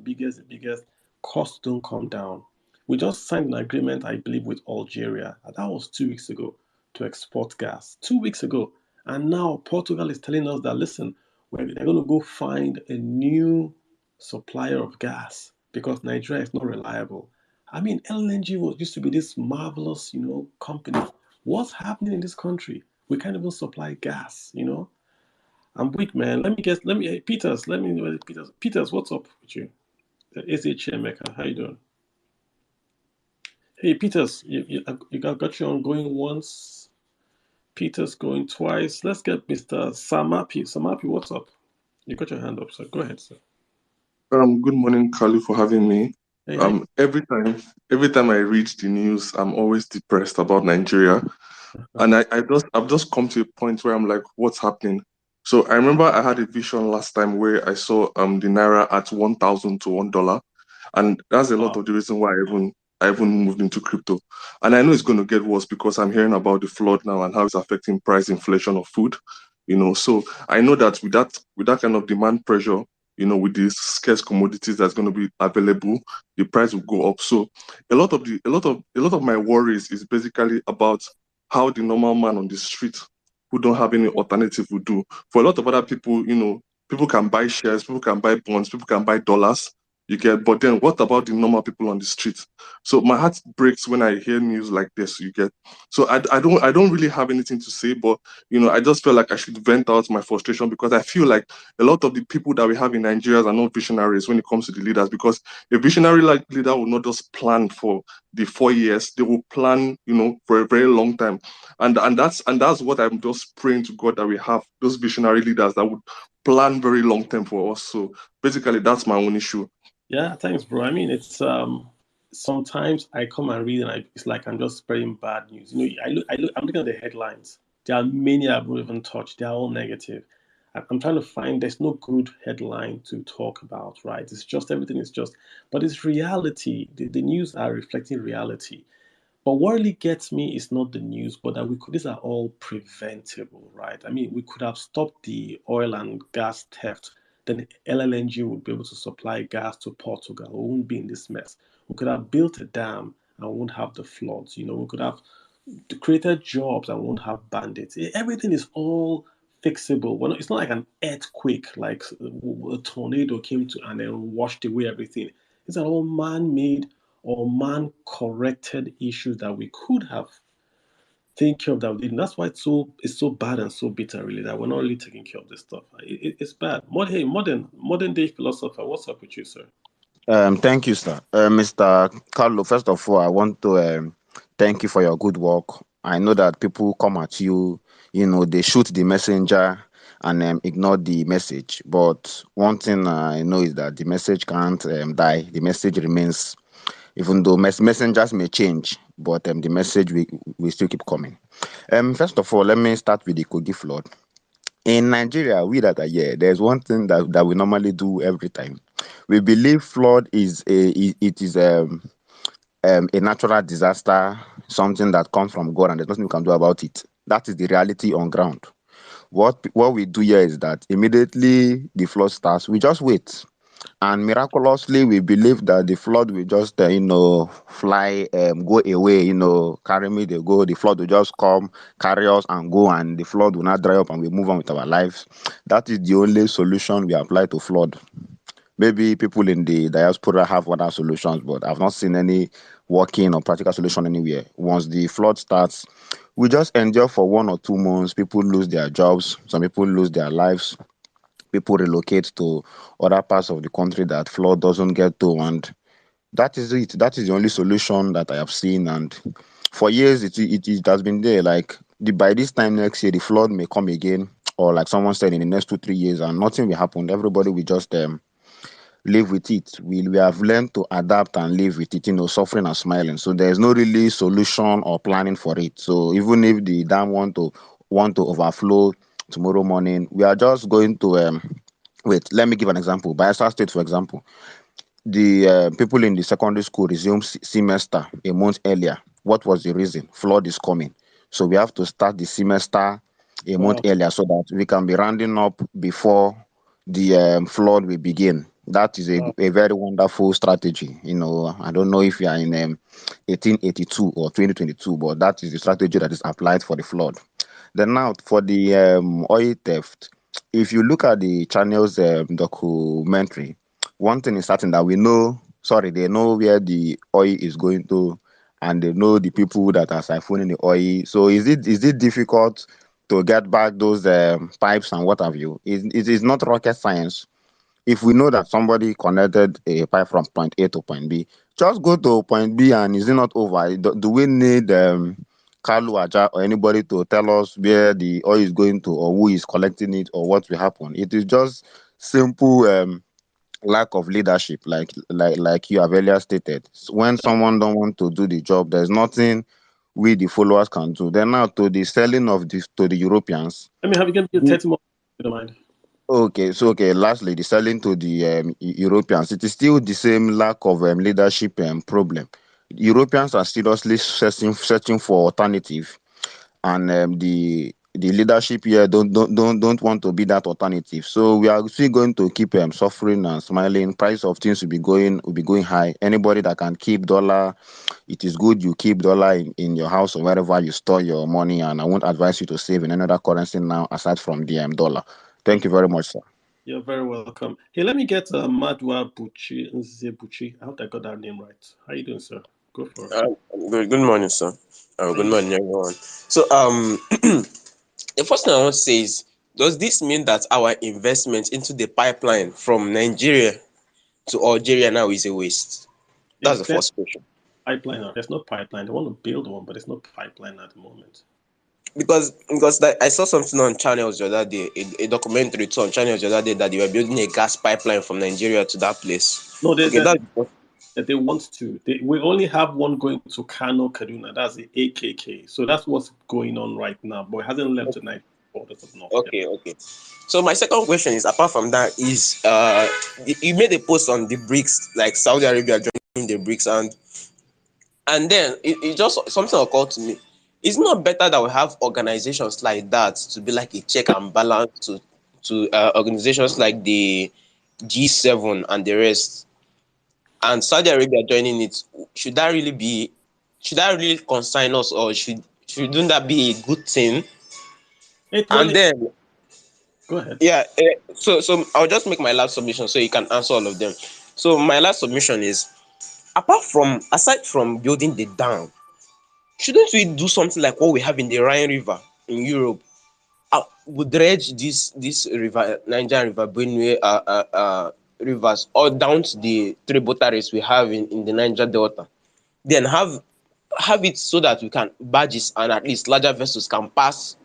[SPEAKER 1] costs don't come down. We just signed an agreement, I believe, with Algeria. And that was 2 weeks ago to export gas. 2 weeks ago. And now Portugal is telling us that, listen, they're going to go find a new supplier of gas because Nigeria is not reliable. I mean, LNG used to be this marvelous, company. What's happening in this country? We can't even supply gas, I'm weak, man. Peters, Peters, what's up with you? Is it Chemeka? How you doing? Hey, Peters, you got you on going once. Peters going twice. Let's get Mr. Samapi. Samapi, what's up? You got your hand up, sir. Go ahead, sir.
[SPEAKER 6] Good morning, Kalu, for having me.
[SPEAKER 1] Hey, hey.
[SPEAKER 6] Every time I read the news, I'm always depressed about Nigeria, and I've just come to a point where I'm like, what's happening? So I remember I had a vision last time where I saw the naira at 1,000 to $1, and that's a lot
[SPEAKER 1] Wow.
[SPEAKER 6] of the reason why I even moved into crypto. And I know it's going to get worse because I'm hearing about the flood now and how it's affecting price inflation of food. So I know that with that kind of demand pressure, with these scarce commodities that's going to be available, the price will go up. So a lot of my worries is basically about how the normal man on the street who don't have any alternative will do. For a lot of other people, people can buy shares, people can buy bonds, people can buy dollars. You get, but then what about the normal people on the street? So my heart breaks when I hear news like this. You get, so I don't really have anything to say, but I just feel like I should vent out my frustration because I feel like a lot of the people that we have in Nigeria are not visionaries when it comes to the leaders. Because a visionary like leader will not just plan for the 4 years; they will plan, for a very long time. And that's what I'm just praying to God, that we have those visionary leaders that would plan very long term for us. So basically, that's my own issue.
[SPEAKER 1] Yeah, thanks, bro. I mean, it's sometimes I come and read and it's like I'm just spreading bad news. I'm looking at the headlines. There are many I haven't even touched. They are all negative. I'm trying to find. There's no good headline to talk about, right? It's just everything is just, but it's reality. The news are reflecting reality. But what really gets me is not the news, but that these are all preventable, right? I mean, we could have stopped the oil and gas theft. Then LLNG would be able to supply gas to Portugal. We wouldn't be in this mess. We could have built a dam and we wouldn't have the floods. We could have created jobs and won't have bandits. Everything is all fixable. Well, it's not like an earthquake, like a tornado came to and then washed away everything. These are all man-made or man-corrected issues that we could have taken care of that we didn't. That's why it's so bad and so bitter, really, that we're not really taking care of this stuff. It's bad. Hey, modern day philosopher, what's up with you, sir?
[SPEAKER 7] Thank you, sir. Mr. Carlo, first of all, I want to thank you for your good work. I know that people come at you, they shoot the messenger and ignore the message. But one thing I know is that the message can't die. The message remains, even though messengers may change, but the message will still keep coming. First of all, let me start with the Kogi flood. In Nigeria, we that are here, there's one thing that we normally do every time. We believe flood is a natural disaster, something that comes from God, and there's nothing we can do about it. That is the reality on ground. What we do here is that immediately the flood starts, we just wait. And miraculously, we believe that the flood will just, fly, go away, carry me, they go. The flood will just come, carry us and go, and the flood will not dry up and we move on with our lives. That is the only solution we apply to flood. Maybe people in the diaspora have other solutions, but I've not seen any working or practical solution anywhere. Once the flood starts, we just endure for 1 or 2 months. People lose their jobs, some people lose their lives, people relocate to other parts of the country that flood doesn't get to, and that is it. That is the only solution that I have seen, and for years it has been there. Like by this time next year, the flood may come again, or like someone said, in the next 2 3 years, and nothing will happen. Everybody will just live with it. We have learned to adapt and live with it, suffering and smiling. So there's no really solution or planning for it. So even if the dam want to overflow tomorrow morning, we are just going to wait. Let me give an example. Bayelsa State, for example, the people in the secondary school resumed semester a month earlier. What was the reason? Flood is coming. So we have to start the semester a month
[SPEAKER 1] Wow.
[SPEAKER 7] earlier so that we can be rounding up before the flood will begin. That is
[SPEAKER 1] Wow.
[SPEAKER 7] a very wonderful strategy. I don't know if you are in 1882 or 2022, but that is the strategy that is applied for the flood. Then now for the oil theft, if you look at the channel's documentary, one thing is certain, that they know where the oil is going to, and they know the people that are siphoning the oil. So is it difficult to get back those pipes and what have you? It is not rocket science. If we know that somebody connected a pipe from point A to point B, just go to point B and is it not over? Do we need Kalu Aja or anybody to tell us where the oil is going to or who is collecting it or what will happen? It is just simple lack of leadership, like you have earlier stated. When someone don't want to do the job, there's nothing we the followers can do. Then now to the selling of this to the Europeans.
[SPEAKER 1] Let me have you give me 30 more, if you don't mind.
[SPEAKER 7] Okay, lastly, the selling to the Europeans, it is still the same lack of leadership problem. Europeans are seriously searching for alternative, and the leadership here don't want to be that alternative. So we are still going to keep suffering and smiling. Price of things will be going high. Anybody that can keep dollar, it is good you keep dollar in your house or wherever you store your money. And I won't advise you to save in another currency now aside from the dollar. Thank you very much, sir.
[SPEAKER 1] You're very welcome. Hey, let me get Madwa Buchi. I hope I got that name right. How you doing, sir? Go for it.
[SPEAKER 8] Good morning, sir. Good morning, everyone. So, the first thing I want to say is, does this mean that our investment into the pipeline from Nigeria to Algeria now is a waste? That's the first question.
[SPEAKER 1] Pipeline. There's no pipeline. They want to build one, but there's no pipeline at the moment.
[SPEAKER 8] Because I saw something on channels the other day, a documentary on channels the other day that they were building a gas pipeline from Nigeria to that place.
[SPEAKER 1] No, they want to. We only have one going to Kano, Kaduna. That's the AKK. So that's what's going on right now, but it hasn't left the night borders of North.
[SPEAKER 8] Okay. So my second question is, apart from that, is you made a post on the BRICS, like Saudi Arabia joining the BRICS, and then it just something occurred to me. It's not better that we have organizations like that to be like a check and balance to organizations like the G7 and the rest, and Saudi Arabia joining it? Should that really concern us, or shouldn't that be a good thing? And then
[SPEAKER 1] go ahead.
[SPEAKER 8] Yeah. So I'll just make my last submission so you can answer all of them. So my last submission is, aside from building the dam, shouldn't we do something like what we have in the Rhine River in Europe? We dredge this river, Niger River, Benue rivers, all down to the tributaries we have in the Niger Delta. Then have it so that we can barges and at least larger vessels can pass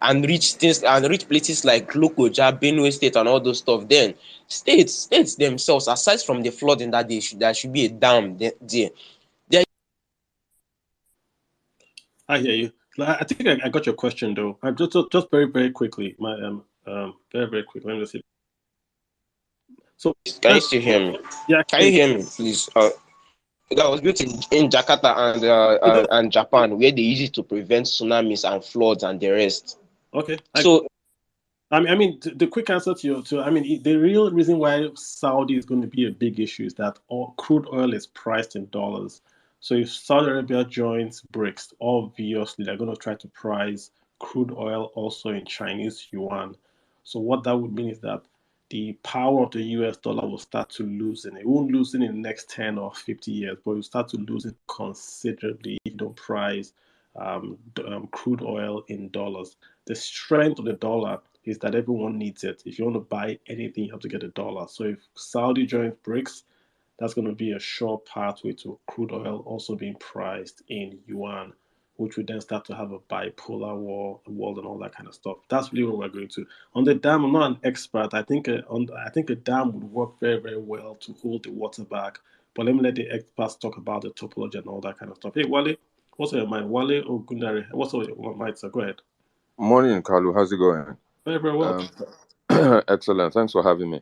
[SPEAKER 8] and reach places like Lokoja, Benue State, and all those stuff. Then states themselves, aside from the flooding, that there should be a dam there.
[SPEAKER 1] I hear you. I think I got your question though. Just very, very quickly. Very, very quickly. Let me see. So
[SPEAKER 8] can you still hear me?
[SPEAKER 1] Yeah.
[SPEAKER 8] Can you hear me, please? That was built in Jakarta and Japan, where they use it to prevent tsunamis and floods and the rest.
[SPEAKER 1] Okay.
[SPEAKER 8] So,
[SPEAKER 1] I mean, the quick answer the real reason why Saudi is going to be a big issue is that crude oil is priced in dollars. So if Saudi Arabia joins BRICS, obviously they're going to try to price crude oil also in Chinese yuan. So what that would mean is that the power of the US dollar will start to loosen. It won't loosen in the next 10 or 50 years, but it will start to loosen considerably if you don't price crude oil in dollars. The strength of the dollar is that everyone needs it. If you want to buy anything, you have to get a dollar. So if Saudi joins BRICS, that's going to be a sure pathway to crude oil also being priced in yuan, which would then start to have a bipolar world and all that kind of stuff. That's really what we're going to. On the dam, I'm not an expert. I think a dam would work very, very well to hold the water back. But let me let the experts talk about the topology and all that kind of stuff. Hey, Wale, what's on your mind? Wale or Gundari, what's on your mind, sir? Go ahead.
[SPEAKER 9] Morning, Kalu. How's it going?
[SPEAKER 1] Very, very well.
[SPEAKER 9] Excellent. Thanks for having me.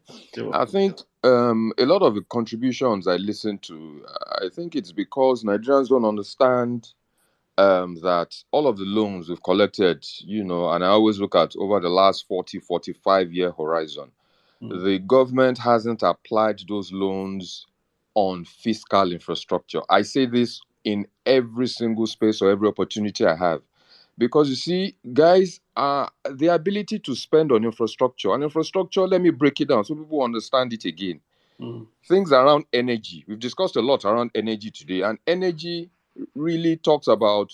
[SPEAKER 9] I think a lot of the contributions I listen to, I think it's because Nigerians don't understand that all of the loans we've collected, and I always look at over the last 40, 45-year horizon, the government hasn't applied those loans on fiscal infrastructure. I say this in every single space or every opportunity I have. Because you see, guys, the ability to spend on infrastructure. And infrastructure, let me break it down so people understand it again. Things around energy. We've discussed a lot around energy today. And energy really talks about,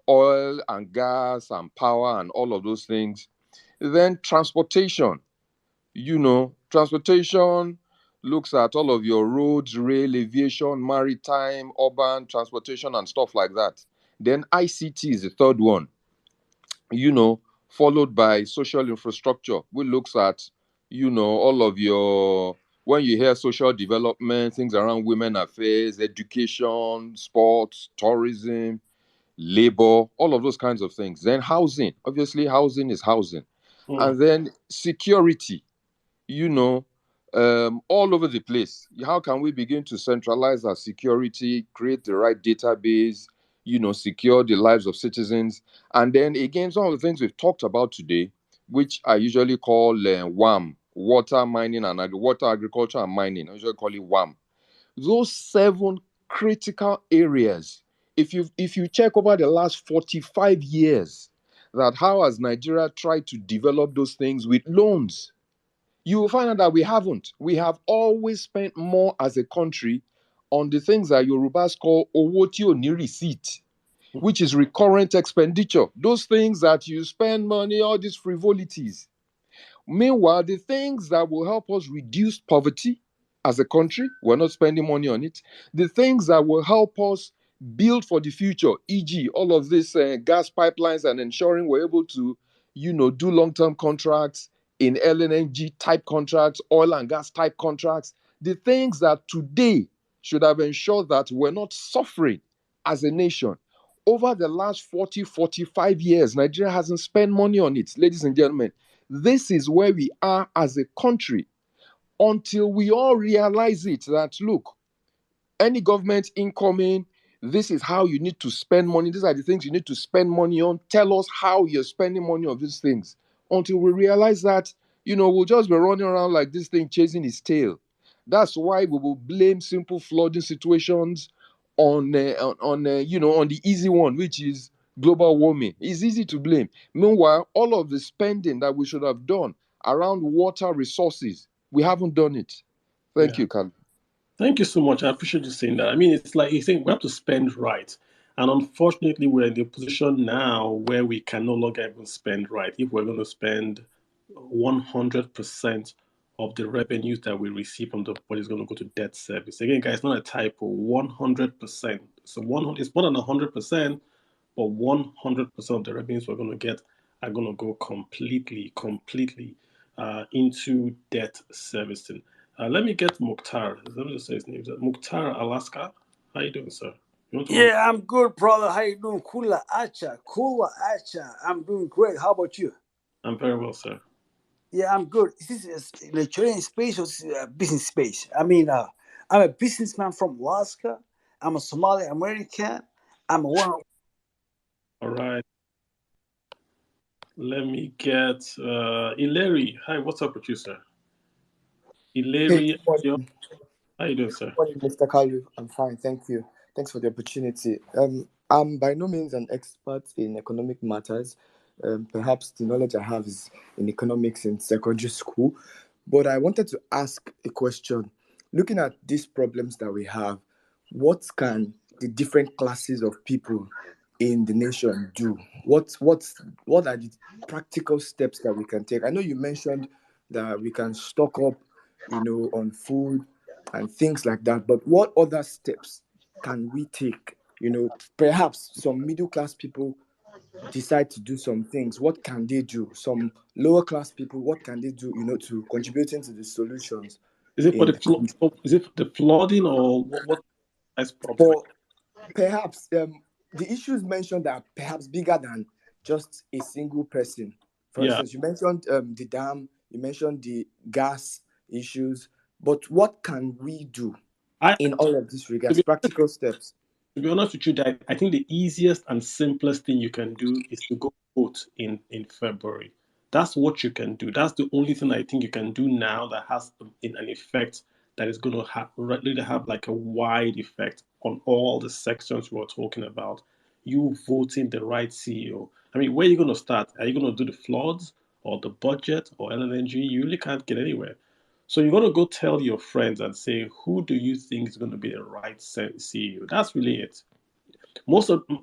[SPEAKER 9] oil and gas and power and all of those things. Then transportation. Transportation, looks at all of your roads, rail, aviation, maritime, urban, transportation, and stuff like that. Then ICT is the third one, followed by social infrastructure, which looks at, all of your, when you hear social development, things around women affairs, education, sports, tourism, labor, all of those kinds of things. Then housing, obviously, housing is housing. And then security, all over the place. How can we begin to centralize our security, create the right database, secure the lives of citizens? And then again, some of the things we've talked about today, which I usually call WAM, water, mining, and water, agriculture, and mining. I usually call it WAM. Those 7 critical areas, if you check over the last 45 years, that how has Nigeria tried to develop those things with loans, you will find out that we haven't. We have always spent more as a country on the things that Yorubas call owoti oni receipt, which is recurrent expenditure. Those things that you spend money, all these frivolities. Meanwhile, the things that will help us reduce poverty as a country, we're not spending money on it. The things that will help us build for the future, e.g., all of these gas pipelines and ensuring we're able to, do long-term contracts in LNG type contracts, oil and gas type contracts, the things that today should have ensured that we're not suffering as a nation. Over the last 40, 45 years, Nigeria hasn't spent money on it. Ladies and gentlemen, this is where we are as a country until we all realize it, that, look, any government incoming, this is how you need to spend money. These are the things you need to spend money on. Tell us how you're spending money on these things. Until we realize that, we'll just be running around like this thing chasing its tail. That's why we will blame simple flooding situations on the easy one, which is global warming. It's easy to blame. Meanwhile, all of the spending that we should have done around water resources, we haven't done it. Thank you, Carl.
[SPEAKER 1] Thank you so much. I appreciate you saying that. I mean, it's like you're saying we have to spend right. And unfortunately, we're in the position now where we can no longer even spend right. If we're going to spend 100% of the revenues that we receive from the body is going to go to debt service. Again, guys, not a typo, 100%. So it's more than 100%, but 100% of the revenues we're going to get are going to go completely into debt servicing. Let me get Mukhtar. Let me just say his name. Mukhtar Alaska. How you doing, sir?
[SPEAKER 10] Yeah, I'm good, brother. How you doing? Kula Acha. I'm doing great. How about you?
[SPEAKER 1] I'm very well, sir.
[SPEAKER 10] Yeah, I'm good. Is this a trading space or business space? I mean, I'm a businessman from Alaska. I'm a Somali American. I'm a one.
[SPEAKER 1] All right. Let me get Ileri. Hi, what's up with you, sir? Ileri,
[SPEAKER 11] Hey,
[SPEAKER 1] how you doing, sir?
[SPEAKER 11] morning, Mr. Kalu. I'm fine, thank you. Thanks for the opportunity. I'm by no means an expert in economic matters. Perhaps the knowledge I have is in economics in secondary school. But I wanted to ask a question. Looking at these problems that we have, what can the different classes of people in the nation do? What are the practical steps that we can take? I know you mentioned that we can stock up, on food and things like that. But what other steps can we take? Perhaps some middle class people decide to do some things. What can they do? Some lower class people, what can they do? To contributing to the solutions.
[SPEAKER 1] Is it for the flooding or what?
[SPEAKER 11] For perhaps the issues mentioned are perhaps bigger than just a single person. For instance, you mentioned the dam. You mentioned the gas issues. But what can we do in all of these regards? Practical steps.
[SPEAKER 1] To be honest with you, I think the easiest and simplest thing you can do is to go vote in February. That's what you can do. That's the only thing I think you can do now that has an effect that is going to really have like a wide effect on all the sections we were talking about. You voting the right CEO. I mean, where are you going to start? Are you going to do the floods or the budget or LNG? You really can't get anywhere. So you're going to go tell your friends and say, who do you think is going to be the right CEO? That's really it.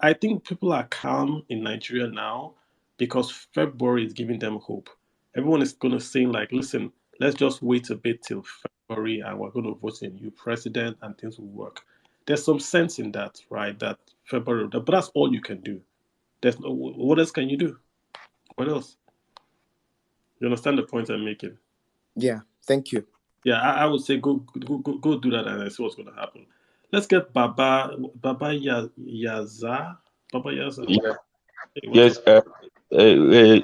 [SPEAKER 1] I think people are calm in Nigeria now because February is giving them hope. Everyone is going to say, like, listen, let's just wait a bit till February and we're going to vote a new president and things will work. There's some sense in that, right? That February, but that's all you can do. There's no, what else can you do? What else? You understand the point I'm making?
[SPEAKER 11] Yeah, thank you.
[SPEAKER 1] Yeah, I would say go do that and I see what's going to happen. Let's get Baba Yaza. Baba Yaza.
[SPEAKER 12] Yeah.
[SPEAKER 1] Hey, what's
[SPEAKER 12] Yes.
[SPEAKER 1] up?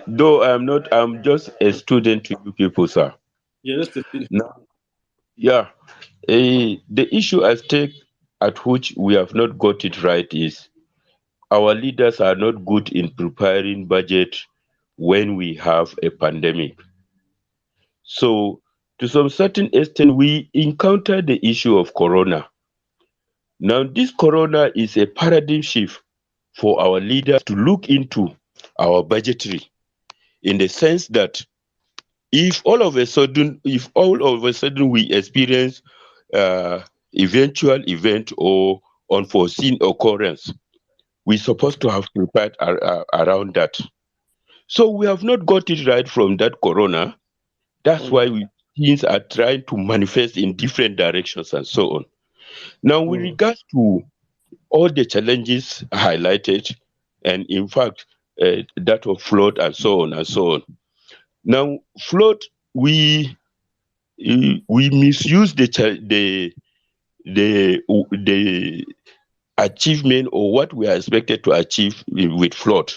[SPEAKER 12] Though I'm not, I'm just a student to you people, sir.
[SPEAKER 1] Yeah, let's proceed.
[SPEAKER 12] Now, yeah. The issue at stake at which we have not got it right is our leaders are not good in preparing budget when we have a pandemic. So, to some certain extent, we encounter the issue of corona. Now, this corona is a paradigm shift for our leaders to look into our budgetary in the sense that if all of a sudden we experience eventual event or unforeseen occurrence, we're supposed to have prepared around that. So we have not got it right from that corona. That's why things are trying to manifest in different directions and so on. Now, with regards to all the challenges highlighted, and in fact, that of flood and so on and so on. Now, flood, we misuse the achievement or what we are expected to achieve with flood.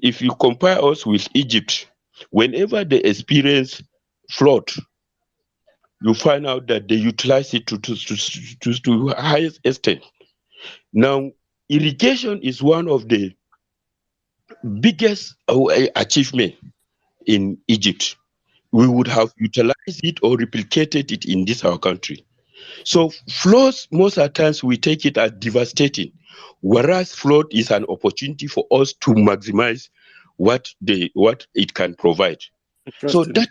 [SPEAKER 12] If you compare us with Egypt, whenever they experience flood, you find out that they utilize it to highest extent. Now, irrigation is one of the biggest achievement in Egypt. We would have utilized it or replicated it in this our country. So floods, most of the times we take it as devastating, whereas flood is an opportunity for us to maximize what it can provide. So that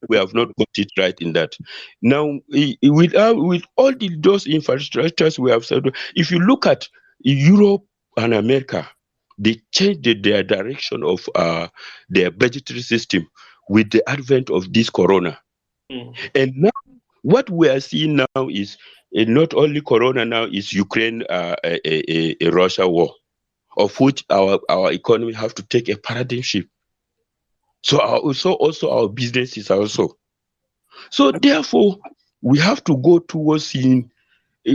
[SPEAKER 12] we have not got it right in that. Now, with all those infrastructures we have said, if you look at Europe and America, they changed their direction of their budgetary system with the advent of this corona. And now what we are seeing now is not only corona now is Ukraine a Russia war, of which our economy have to take a paradigm shift. So also our businesses also. So therefore, we have to go towards seeing.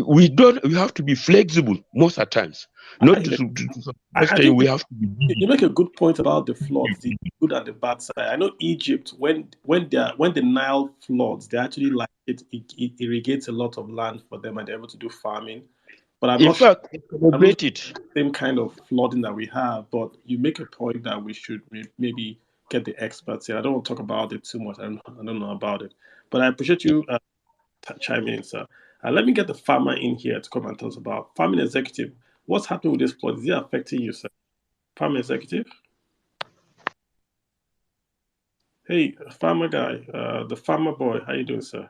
[SPEAKER 12] We have to be flexible most of the times. Not
[SPEAKER 1] I
[SPEAKER 12] to
[SPEAKER 1] think
[SPEAKER 12] we have to be
[SPEAKER 1] you make a good point about the floods, the good and the bad side. I know Egypt, when the Nile floods, they actually like it irrigates a lot of land for them and they're able to do farming. But I'm not sure the same kind of flooding that we have. But you make a point that we should maybe get the experts here. I don't want to talk about it too much. I don't know about it. But I appreciate you chiming in, sir. Let me get the farmer in here to come and tell us about farming executive. What's happening with this flood? Is it affecting you, sir? Farm executive. Hey, farmer guy, the farmer boy. How you doing, sir?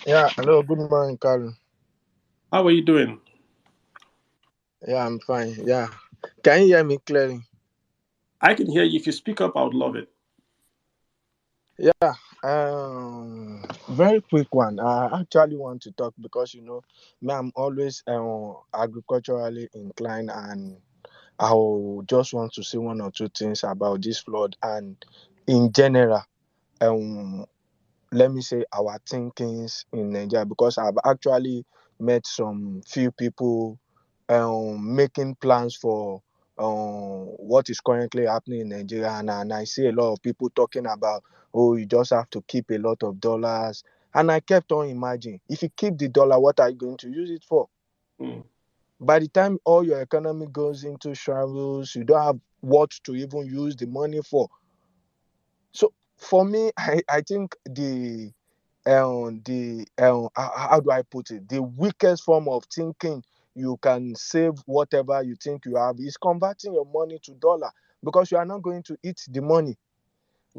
[SPEAKER 13] Yeah, hello, good morning, Carl.
[SPEAKER 1] How are you doing?
[SPEAKER 13] Yeah, I'm fine. Yeah. Can you hear me clearly?
[SPEAKER 1] I can hear you. If you speak up, I would love it.
[SPEAKER 13] Yeah. Very quick one. I actually want to talk because me, I'm always agriculturally inclined, and I just want to say one or two things about this flood and in general. Let me say our thinkings in Nigeria, because I've actually met some few people making plans for what is currently happening in Nigeria, and I see a lot of people talking about, oh, you just have to keep a lot of dollars, and I kept on imagining, if you keep the dollar, what are you going to use it for? By the time all your economy goes into shambles, you don't have what to even use the money for. So for me, I think how do I put it? The weakest form of thinking you can save whatever you think you have is converting your money to dollar, because you are not going to eat the money.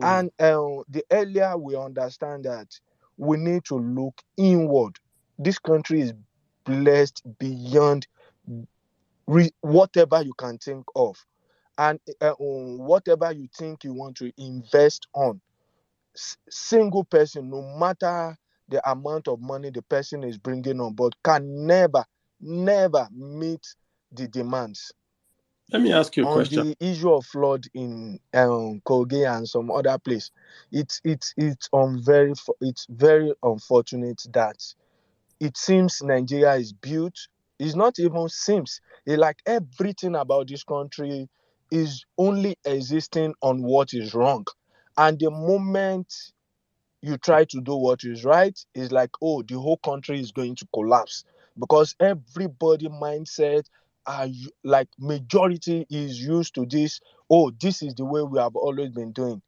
[SPEAKER 13] And the earlier we understand that we need to look inward. This country is blessed beyond whatever you can think of, and whatever you think you want to invest on, single person, no matter the amount of money the person is bringing on board, can never meet the demands.
[SPEAKER 1] Let me ask you a
[SPEAKER 13] On
[SPEAKER 1] question.
[SPEAKER 13] the issue of flood in Kogi and some other place, it's very unfortunate that it seems Nigeria is built. It's not even seems. It's like everything about this country is only existing on what is wrong. And the moment you try to do what is right, it's like, oh, the whole country is going to collapse. Because everybody mindset like majority is used to this. Oh, this is the way we have always been doing.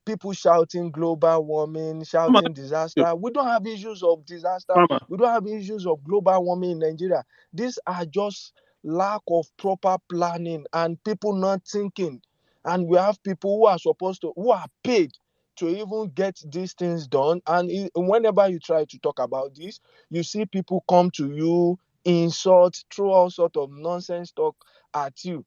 [SPEAKER 13] People shouting global warming,
[SPEAKER 1] Farmer,
[SPEAKER 13] shouting disaster. We don't have issues of disaster.
[SPEAKER 1] farmer,
[SPEAKER 13] We don't have issues of global warming in Nigeria. These are just lack of proper planning and people not thinking. And we have people who are paid to even get these things done. And whenever you try to talk about this, you see people come to you, insult, throw all sort of nonsense talk at you.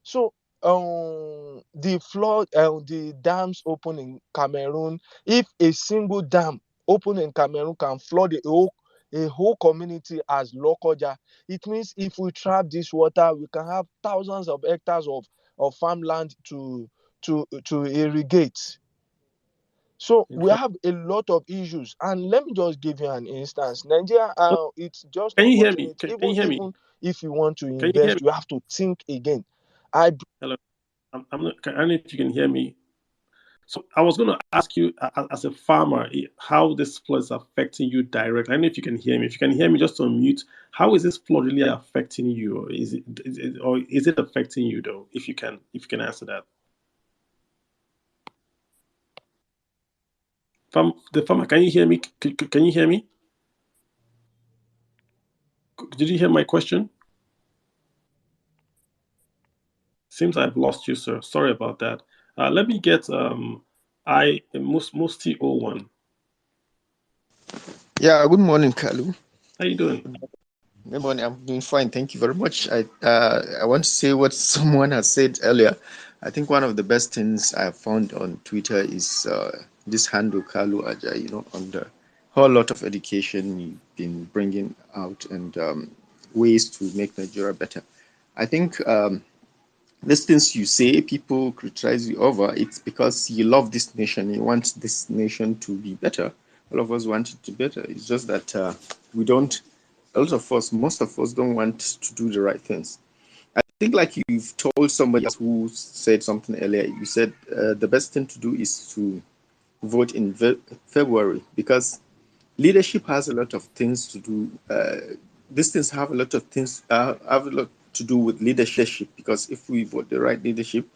[SPEAKER 13] So the flood, the dams open in Cameroon. If a single dam open in Cameroon can flood a whole community as Lokoja, it means if we trap this water, we can have thousands of hectares of farmland to irrigate. So we have a lot of issues, and let me just give you an instance. Nigeria, it's just
[SPEAKER 1] can you hear me?
[SPEAKER 13] unfortunate.
[SPEAKER 1] Can you hear me?
[SPEAKER 13] Even if you want to
[SPEAKER 1] Can you hear me?
[SPEAKER 13] invest, you have to think again.
[SPEAKER 1] Hello. I'm not, I don't know if you can hear me. So I was going to ask you, as a farmer, how this flood is affecting you directly. I don't know if you can hear me. If you can hear me, just unmute. How is this flood really affecting you? Or is it affecting you though? If you can answer that. The farmer, can you hear me? Can you hear me? Did you hear my question? Seems I've lost you, sir. Sorry about that. Let me get Musti01.
[SPEAKER 14] Yeah, good morning, Kalu.
[SPEAKER 1] How you doing?
[SPEAKER 14] Good morning. I'm doing fine. Thank you very much. I want to say what someone has said earlier. I think one of the best things I have found on Twitter is this handle, Kalu Aja, on the whole lot of education you've been bringing out and ways to make Nigeria better. I think these things you say, people criticize you over, it's because you love this nation. You want this nation to be better. All of us want it to be better. It's just that we don't, a lot of us, most of us don't want to do the right things. I think like you've told somebody else who said something earlier, you said the best thing to do is to vote in February because leadership has a lot of things to do. These things have a lot of things, have a lot to do with leadership because if we vote the right leadership,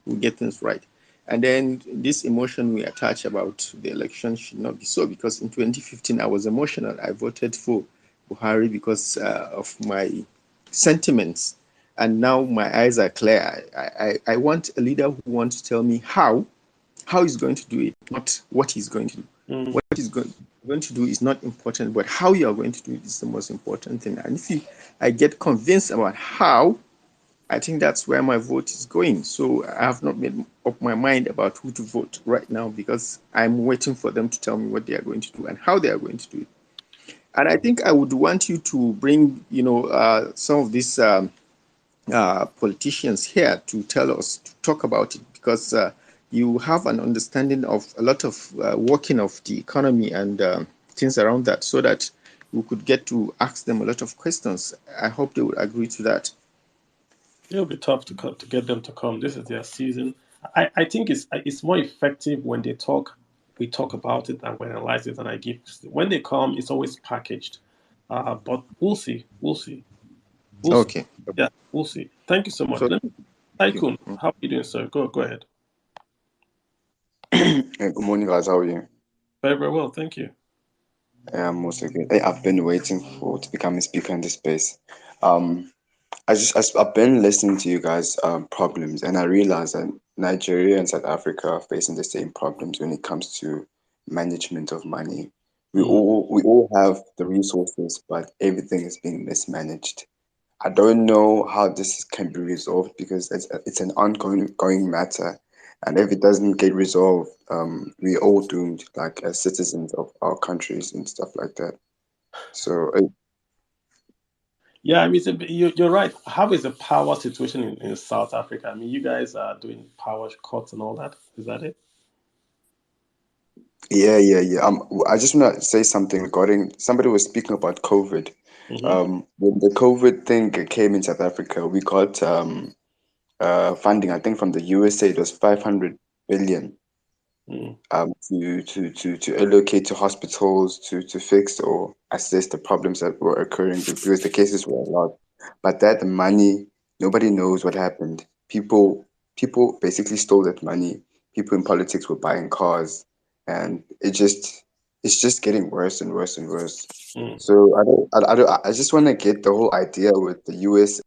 [SPEAKER 14] we get things right. And then this emotion we attach about the election should not be so because in 2015 I was emotional. I voted for Buhari because of my sentiments. And now my eyes are clear. I want a leader who wants to tell me how he's going to do it, not what he's going to do. What he's going to do is not important, but how you are going to do it is the most important thing. And if I get convinced about how, I think that's where my vote is going. So I have not made up my mind about who to vote right now because I'm waiting for them to tell me what they are going to do and how they are going to do it. And I think I would want you to bring, some of these politicians here to tell us, to talk about it, because you have an understanding of a lot of working of the economy and things around that, so that we could get to ask them a lot of questions. I hope they would agree to that.
[SPEAKER 1] It'll be tough to get them to come. This is their season. I think it's more effective when they talk. We talk about it and we analyze it, and I give. When they come, it's always packaged. But we'll see.
[SPEAKER 14] Okay.
[SPEAKER 1] See. Yeah, we'll see. Thank you so much. Tycoon, how are you doing, sir? Go ahead.
[SPEAKER 15] Good morning, guys. How are you?
[SPEAKER 1] Very, very well. Thank you.
[SPEAKER 15] I'm also good. I've been waiting to become a speaker in this space. I've been listening to you guys' problems, and I realized that Nigeria and South Africa are facing the same problems when it comes to management of money. We all have the resources, but everything is being mismanaged. I don't know how this can be resolved because it's an ongoing matter, And if it doesn't get resolved, we're all doomed, like as citizens of our countries and stuff like that. So
[SPEAKER 1] Yeah, I mean, you're right. How is the power situation in South Africa? I mean, you guys are doing power cuts and all that. Is that it?
[SPEAKER 15] yeah. I just want to say something regarding, somebody was speaking about COVID.
[SPEAKER 1] Mm-hmm.
[SPEAKER 15] When the COVID thing came in South Africa, we got funding, I think from the USA. It was 500 billion
[SPEAKER 1] Mm.
[SPEAKER 15] to allocate to hospitals to fix or assess the problems that were occurring, because the cases were a lot. But that money, nobody knows what happened. People basically stole that money. People in politics were buying cars, and it's just getting worse and worse and worse.
[SPEAKER 1] Mm.
[SPEAKER 15] So I just want to get the whole idea with the USA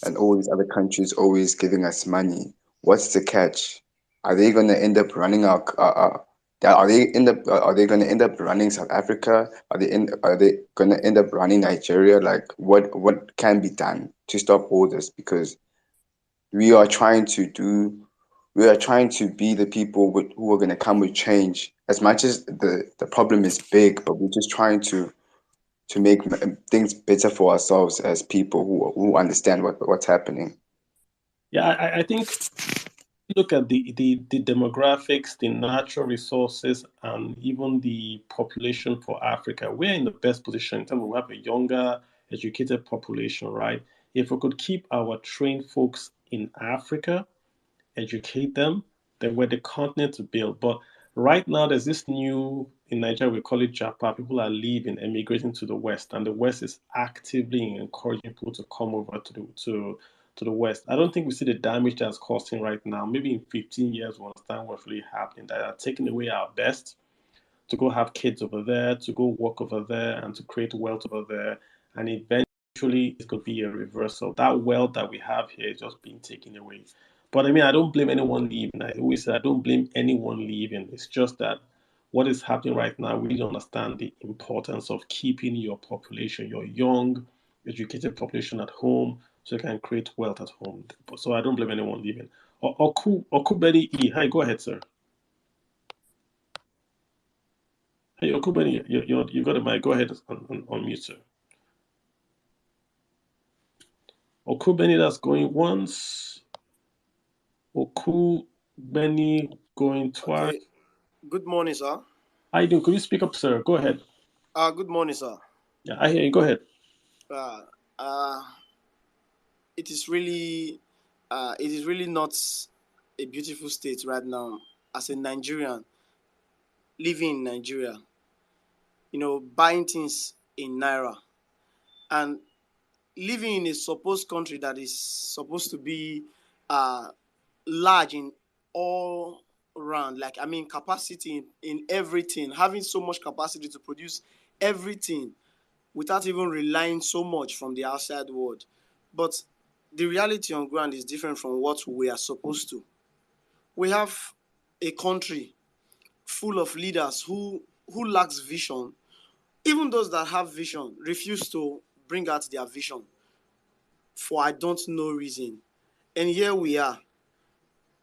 [SPEAKER 15] and all these other countries always giving us money. What's the catch? Are they going to end up running our? Are they going to end up running South Africa? Are they going to end up running Nigeria? Like, what can be done to stop all this? Because we are trying to be the people who are going to come with change. As much as the problem is big, but we're just trying to make things better for ourselves as people who understand what's happening.
[SPEAKER 1] Yeah, I think look at the demographics, the natural resources, and even the population for Africa. We're in the best position in terms of we have a younger, educated population, right? If we could keep our trained folks in Africa, educate them, then we're the continent to build. But right now, there's this new, in Nigeria, we call it Japa. People are leaving, emigrating to the West, and the West is actively encouraging people to come over to the West. I don't think we see the damage that's causing right now. Maybe in 15 years, we'll understand what's really happening. That are taking away our best to go have kids over there, to go work over there, and to create wealth over there. And eventually, it's going to be a reversal. That wealth that we have here is just being taken away. But I mean, I don't blame anyone leaving. I always say I don't blame anyone leaving. It's just that what is happening right now, we don't understand the importance of keeping your population, your young, educated population at home, so you can create wealth at home. So I don't blame anyone leaving. Okubeni E. Hi, go ahead, sir. Hey, Okubeni, you got a mic. Go ahead on mute, sir. Okubeni, that's going once. Okubeni going twice.
[SPEAKER 16] Okay. Good morning, sir.
[SPEAKER 1] How you doing? Could you speak up, sir? Go ahead.
[SPEAKER 16] Good morning, sir.
[SPEAKER 1] Yeah, I hear you. Go ahead.
[SPEAKER 16] It is really not a beautiful state right now. As a Nigerian, living in Nigeria, buying things in Naira, and living in a supposed country that is supposed to be large in all around, capacity in everything, having so much capacity to produce everything without even relying so much from the outside world. But the reality on ground is different from what we are supposed to. We have a country full of leaders who lacks vision. Even those that have vision refuse to bring out their vision for I don't know reason. And here we are.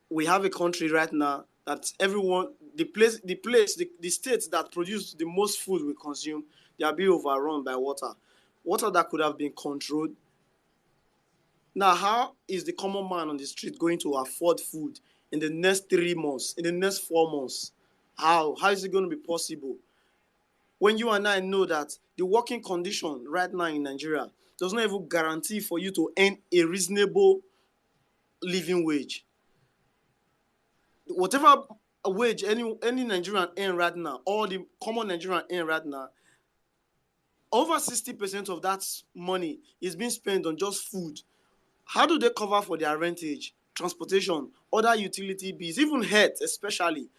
[SPEAKER 16] We have a country right now that everyone, the states that produce the most food we consume, they are being overrun by water. Water that could have been controlled. Now, how is the common man on the street going to afford food in the next 3 months, in the next 4 months? How is it going to be possible? When you and I know that the working condition right now in Nigeria does not even guarantee for you to earn a reasonable living wage. Whatever wage any Nigerian earn right now, or the common Nigerian earn right now, over 60% of that money is being spent on just food. How do they cover for their rentage, transportation, other utility bills, even health especially?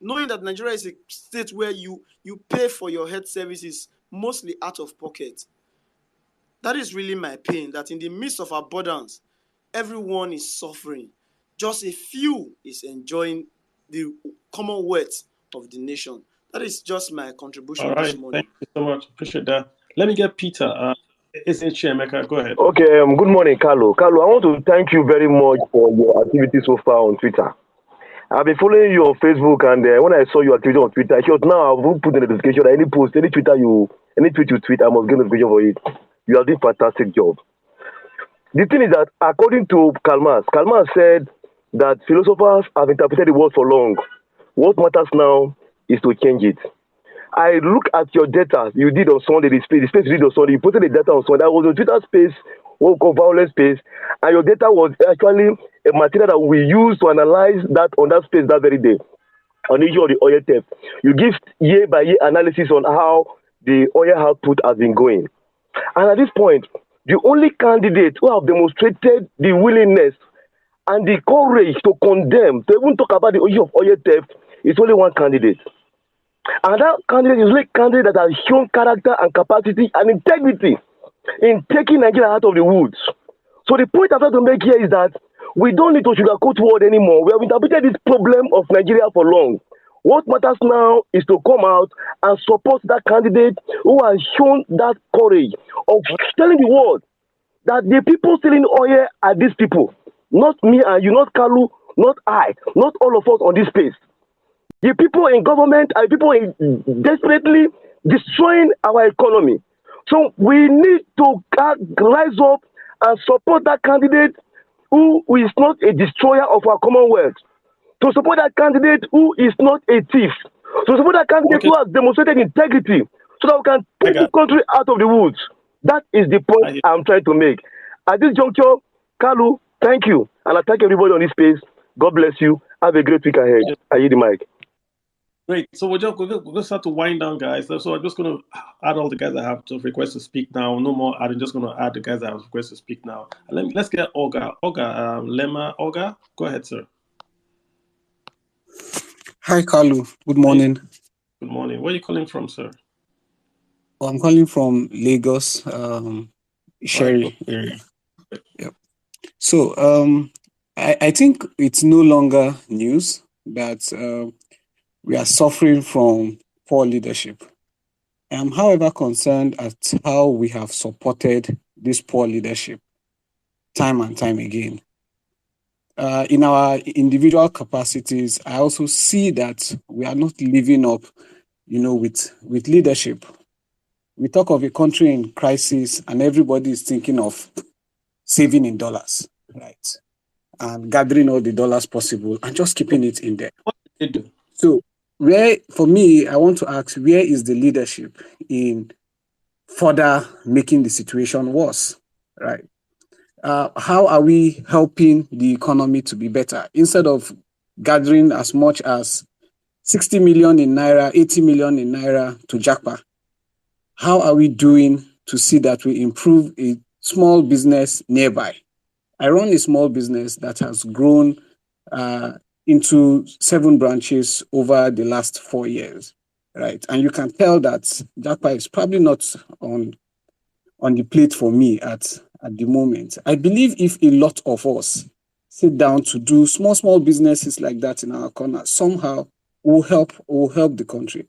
[SPEAKER 16] Knowing that Nigeria is a state where you pay for your health services mostly out of pocket. That is really my pain, that in the midst of abundance, everyone is suffering. Just a few is enjoying the commonwealth of the nation. That is just my contribution this morning.
[SPEAKER 1] Thank you so much. Appreciate that. Let me get Peter. It's Chiemeka. Go ahead.
[SPEAKER 17] Okay. Good morning, Carlo. Carlo, I want to thank you very much for your activity so far on Twitter. I've been following you on Facebook, and when I saw your activity on Twitter, I thought now I will put in the notification that any post, any tweet you tweet, I must get notification for it. You are doing fantastic job. The thing is that according to Karl Marx said that philosophers have interpreted the world for long. What matters now is to change it. I look at your data you did on Sunday, the space you did on Sunday, you posted the data on Sunday. I was on Twitter space, what we call violence space, and your data was actually a material that we used to analyze that on that space that very day, on the issue of the oil theft. You give year by year analysis on how the oil output has been going. And at this point, the only candidate who have demonstrated the willingness and the courage to condemn, to even talk about the issue of oil theft, is only one candidate. And that candidate is only a candidate that has shown character and capacity and integrity in taking Nigeria out of the woods. So the point I'm trying to make here is that we don't need to sugarcoat word anymore. We have interpreted this problem of Nigeria for long. What matters now is to come out and support that candidate who has shown that courage of telling the world that the people stealing oil are these people. Not me and you, not Kalu, not I, not all of us on this space. The people in government are people desperately destroying our economy. So we need to rise up and support that candidate who is not a destroyer of our commonwealth. To support that candidate who is not a thief. To support that candidate who has demonstrated integrity so that we can put the country out of the woods. That is the point I'm trying to make. At this juncture, Kalu, thank you. And I thank everybody on this space. God bless you. Have a great week ahead. I yield the mic.
[SPEAKER 1] Great. So we're going to start to wind down, guys. So I'm just going to add all the guys that have requests to speak now. No more. I'm just going to add the guys that have requests to speak now. Let's get Olga. Lema. Olga, go ahead, sir.
[SPEAKER 18] Hi, Kalu. Good morning.
[SPEAKER 1] Good morning. Where are you calling from, sir?
[SPEAKER 18] Oh, I'm calling from Lagos, Sherry area. Yep. So I think it's no longer news that we are suffering from poor leadership. I am, however, concerned at how we have supported this poor leadership time and time again. In our individual capacities, I also see that we are not living up, with leadership. We talk of a country in crisis and everybody is thinking of saving in dollars, right? And gathering all the dollars possible and just keeping it in there.
[SPEAKER 1] What did they do?
[SPEAKER 18] So for me, I want to ask, where is the leadership in further making the situation worse, right? How are we helping the economy to be better? Instead of gathering as much as 60 million in Naira, 80 million in Naira to Japa, how are we doing to see that we improve a small business nearby? I run a small business that has grown into 7 branches over the last 4 years, right? And you can tell that Japa is probably not on the plate for me at the moment. I believe if a lot of us sit down to do small businesses like that in our corner, somehow will help the country.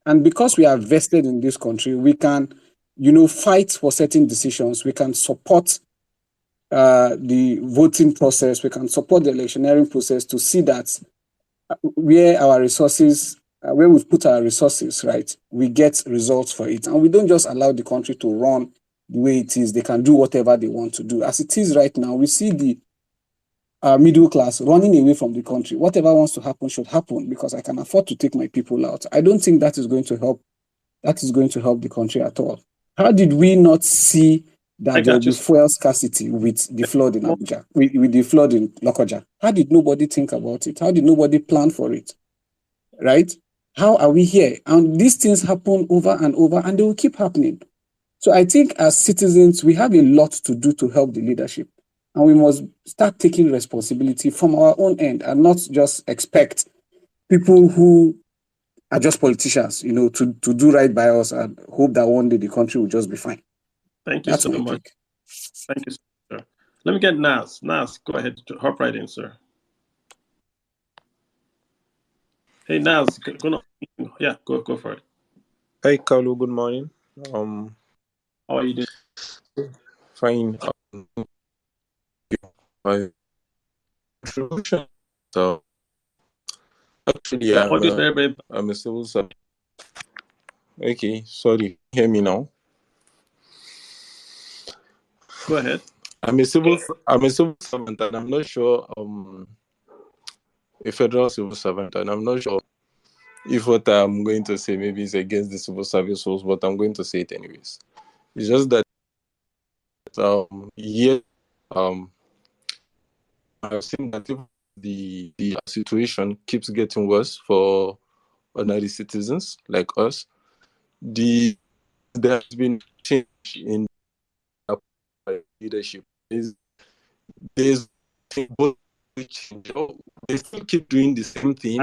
[SPEAKER 18] And because we are vested in this country, we can, fight for certain decisions. We can support the voting process. We can support the electioneering process to see that where our resources, where we've put our resources, right, we get results for it. And we don't just allow the country to run the way it is. They can do whatever they want to do. As it is right now, we see the middle class running away from the country. Whatever wants to happen should happen because I can afford to take my people out. I don't think that is going to help. That is going to help the country at all. How did we not see that there will be fuel scarcity with the flood in Abuja, with the flood in Lokoja? How did nobody think about it? How did nobody plan for it? Right? How are we here? And these things happen over and over, and they will keep happening. So I think as citizens, we have a lot to do to help the leadership. And we must start taking responsibility from our own end and not just expect people who are just politicians, to do right by us and hope that one day the country will just be fine.
[SPEAKER 1] Thank you so much. Thank you, sir. Let me get Nas. Nas, go ahead. Hop right in, sir. Hey, Nas, go for it.
[SPEAKER 19] Hey, Kalu, good morning.
[SPEAKER 1] How are you doing?
[SPEAKER 19] Fine. My contribution. So, Actually,
[SPEAKER 1] Your audio is very, very.
[SPEAKER 19] I'm a civil servant. Okay, sorry. Hear me now.
[SPEAKER 1] Go ahead.
[SPEAKER 19] I'm a civil servant, and I'm not sure a federal civil servant, and I'm not sure if what I'm going to say maybe is against the civil service rules, but I'm going to say it anyways. It's just that I've seen that if the situation keeps getting worse for ordinary citizens like us, there has been change in leadership. There's both change. They still keep doing the same thing,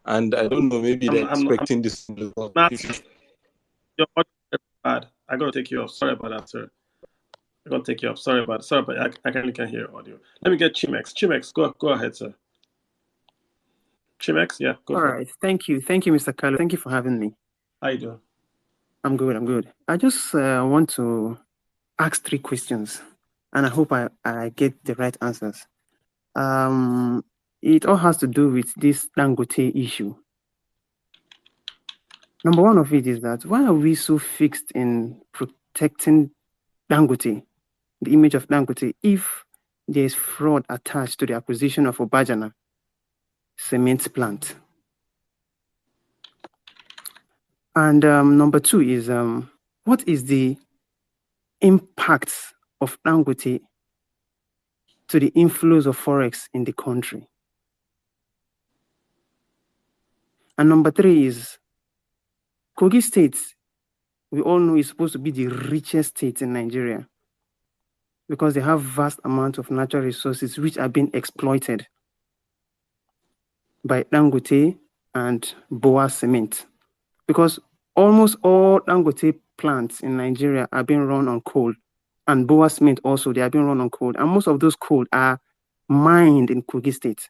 [SPEAKER 19] and I don't know, maybe they're expecting this result.
[SPEAKER 1] Your audio is bad. I gotta take you off. Sorry about that, sir. I'm gonna take you off. Sorry, but I can't hear audio. Let me get Chimex. Chimex, go ahead, sir. Chimex, yeah, go
[SPEAKER 20] All
[SPEAKER 1] for
[SPEAKER 20] right. Thank you, Mr. Carlo. Thank you for having me.
[SPEAKER 1] How you doing?
[SPEAKER 20] I'm good. I just want to ask 3 questions, and I hope I get the right answers. It all has to do with this Dangote issue. Number 1 of it is that why are we so fixed in protecting Dangote, the image of Dangote, if there is fraud attached to the acquisition of Obajana cement plant? And number 2 is what is the impact of Dangote to the inflows of forex in the country? And number 3 is Kogi State, we all know, is supposed to be the richest state in Nigeria because they have vast amounts of natural resources which are being exploited by Dangote and Boa Cement. Because almost all Dangote plants in Nigeria are being run on coal, and Boa Cement also, they are being run on coal, and most of those coal are mined in Kogi State.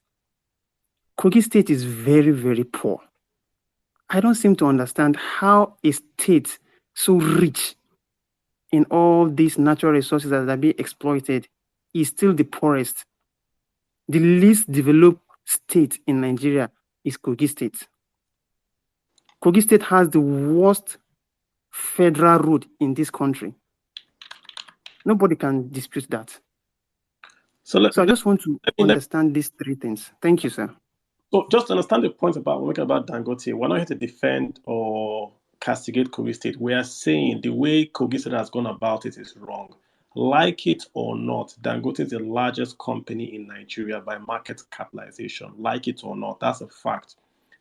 [SPEAKER 20] Kogi State is very, very poor. I don't seem to understand how a state so rich in all these natural resources that are being exploited is still the poorest. The least developed state in Nigeria is Kogi State. Kogi State has the worst federal road in this country. Nobody can dispute that. So I just want to understand these 3 things. Thank you, sir.
[SPEAKER 1] So just to understand the point about Dangote, we're not here to defend or castigate Kogi State. We are saying the way Kogi State has gone about it is wrong. Like it or not, Dangote is the largest company in Nigeria by market capitalization. Like it or not, that's a fact.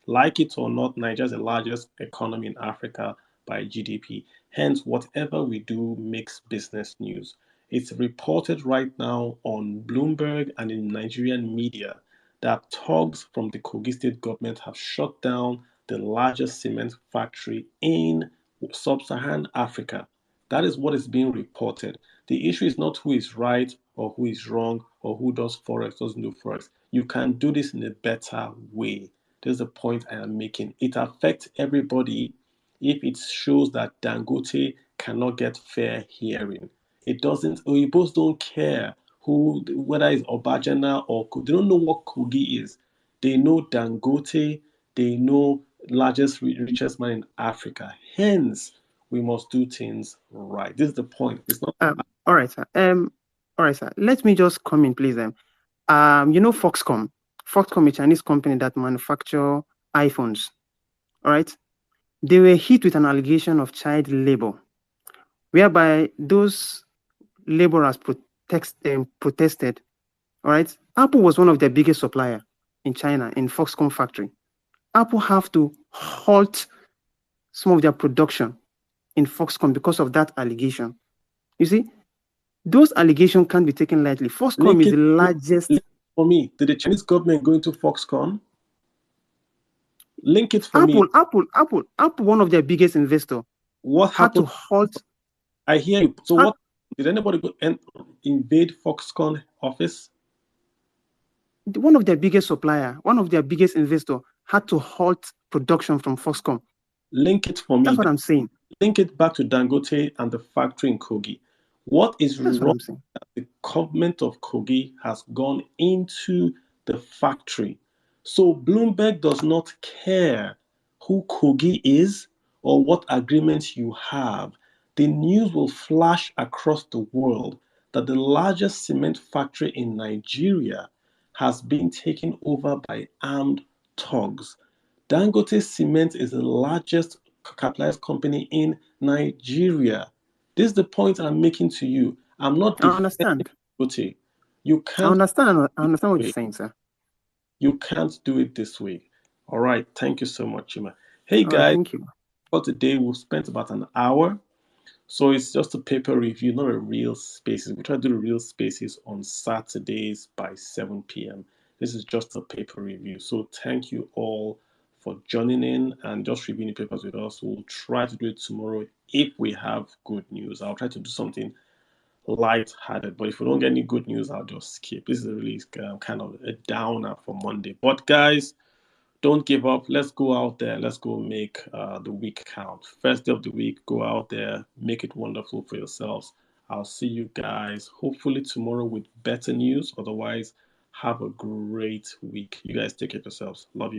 [SPEAKER 1] Like it or not, Nigeria is the largest economy in Africa by GDP. Hence, whatever we do makes business news. It's reported right now on Bloomberg and in Nigerian media that thugs from the Kogi State government have shut down the largest cement factory in sub-Saharan Africa. That is what is being reported. The issue is not who is right or who is wrong or who does forex, doesn't do forex. You can do this in a better way. There's the point I am making. It affects everybody if it shows that Dangote cannot get fair hearing. It doesn't, Oyibos don't care whether it's Obajana or they don't know what Kogi is. They know Dangote, they know richest man in Africa. Hence, we must do things right. This is the point. It's not.
[SPEAKER 20] All right, sir. All right, sir. Let me just come in, please. Foxconn. Foxconn, a Chinese company that manufacture iPhones. All right. They were hit with an allegation of child labor, whereby those laborers protested. All right. Apple was one of their biggest supplier in China, in Foxconn factory. Apple have to halt some of their production in Foxconn because of that allegation. You see, those allegations can't be taken lightly. Foxconn is the largest.
[SPEAKER 1] For me, did the Chinese government go into Foxconn? Link it for me.
[SPEAKER 20] Apple, one of their biggest investors.
[SPEAKER 1] What happened?
[SPEAKER 20] Had to halt.
[SPEAKER 1] I hear you. So what? Did anybody go and invade Foxconn office?
[SPEAKER 20] One of their biggest supplier, one of their biggest investor had to halt production from Foxconn.
[SPEAKER 1] Link it for me.
[SPEAKER 20] That's what I'm saying.
[SPEAKER 1] Link it back to Dangote and the factory in Kogi. What is wrong? The government of Kogi has gone into the factory So Bloomberg does not care who Kogi is or what agreements you have. The news will flash across the world that the largest cement factory in Nigeria has been taken over by armed thugs. Dangote Cement is the largest capitalized company in Nigeria. This is the point I'm making to you. I'm not
[SPEAKER 20] I understand.
[SPEAKER 1] Dangote. You
[SPEAKER 20] I
[SPEAKER 1] can't.
[SPEAKER 20] understand what you're saying, sir.
[SPEAKER 1] You can't do it this way. All right. Thank you so much, Chima. Hey,
[SPEAKER 20] All right,
[SPEAKER 1] guys.
[SPEAKER 20] thank you.
[SPEAKER 1] For today, we've spent about an hour. So it's just a paper review, not a real spaces. We try to do the real spaces on Saturdays by 7 p.m. This is just a paper review. So thank you all for joining in and just reviewing the papers with us. We'll try to do it tomorrow if we have good news. I'll try to do something light-hearted, but if we don't get any good news, I'll just skip. This is really kind of a downer for Monday. But guys, don't give up. Let's go out there. Let's go make the week count. First day of the week, go out there, make it wonderful for yourselves. I'll see you guys hopefully tomorrow with better news. Otherwise, have a great week. You guys take care of yourselves. Love you.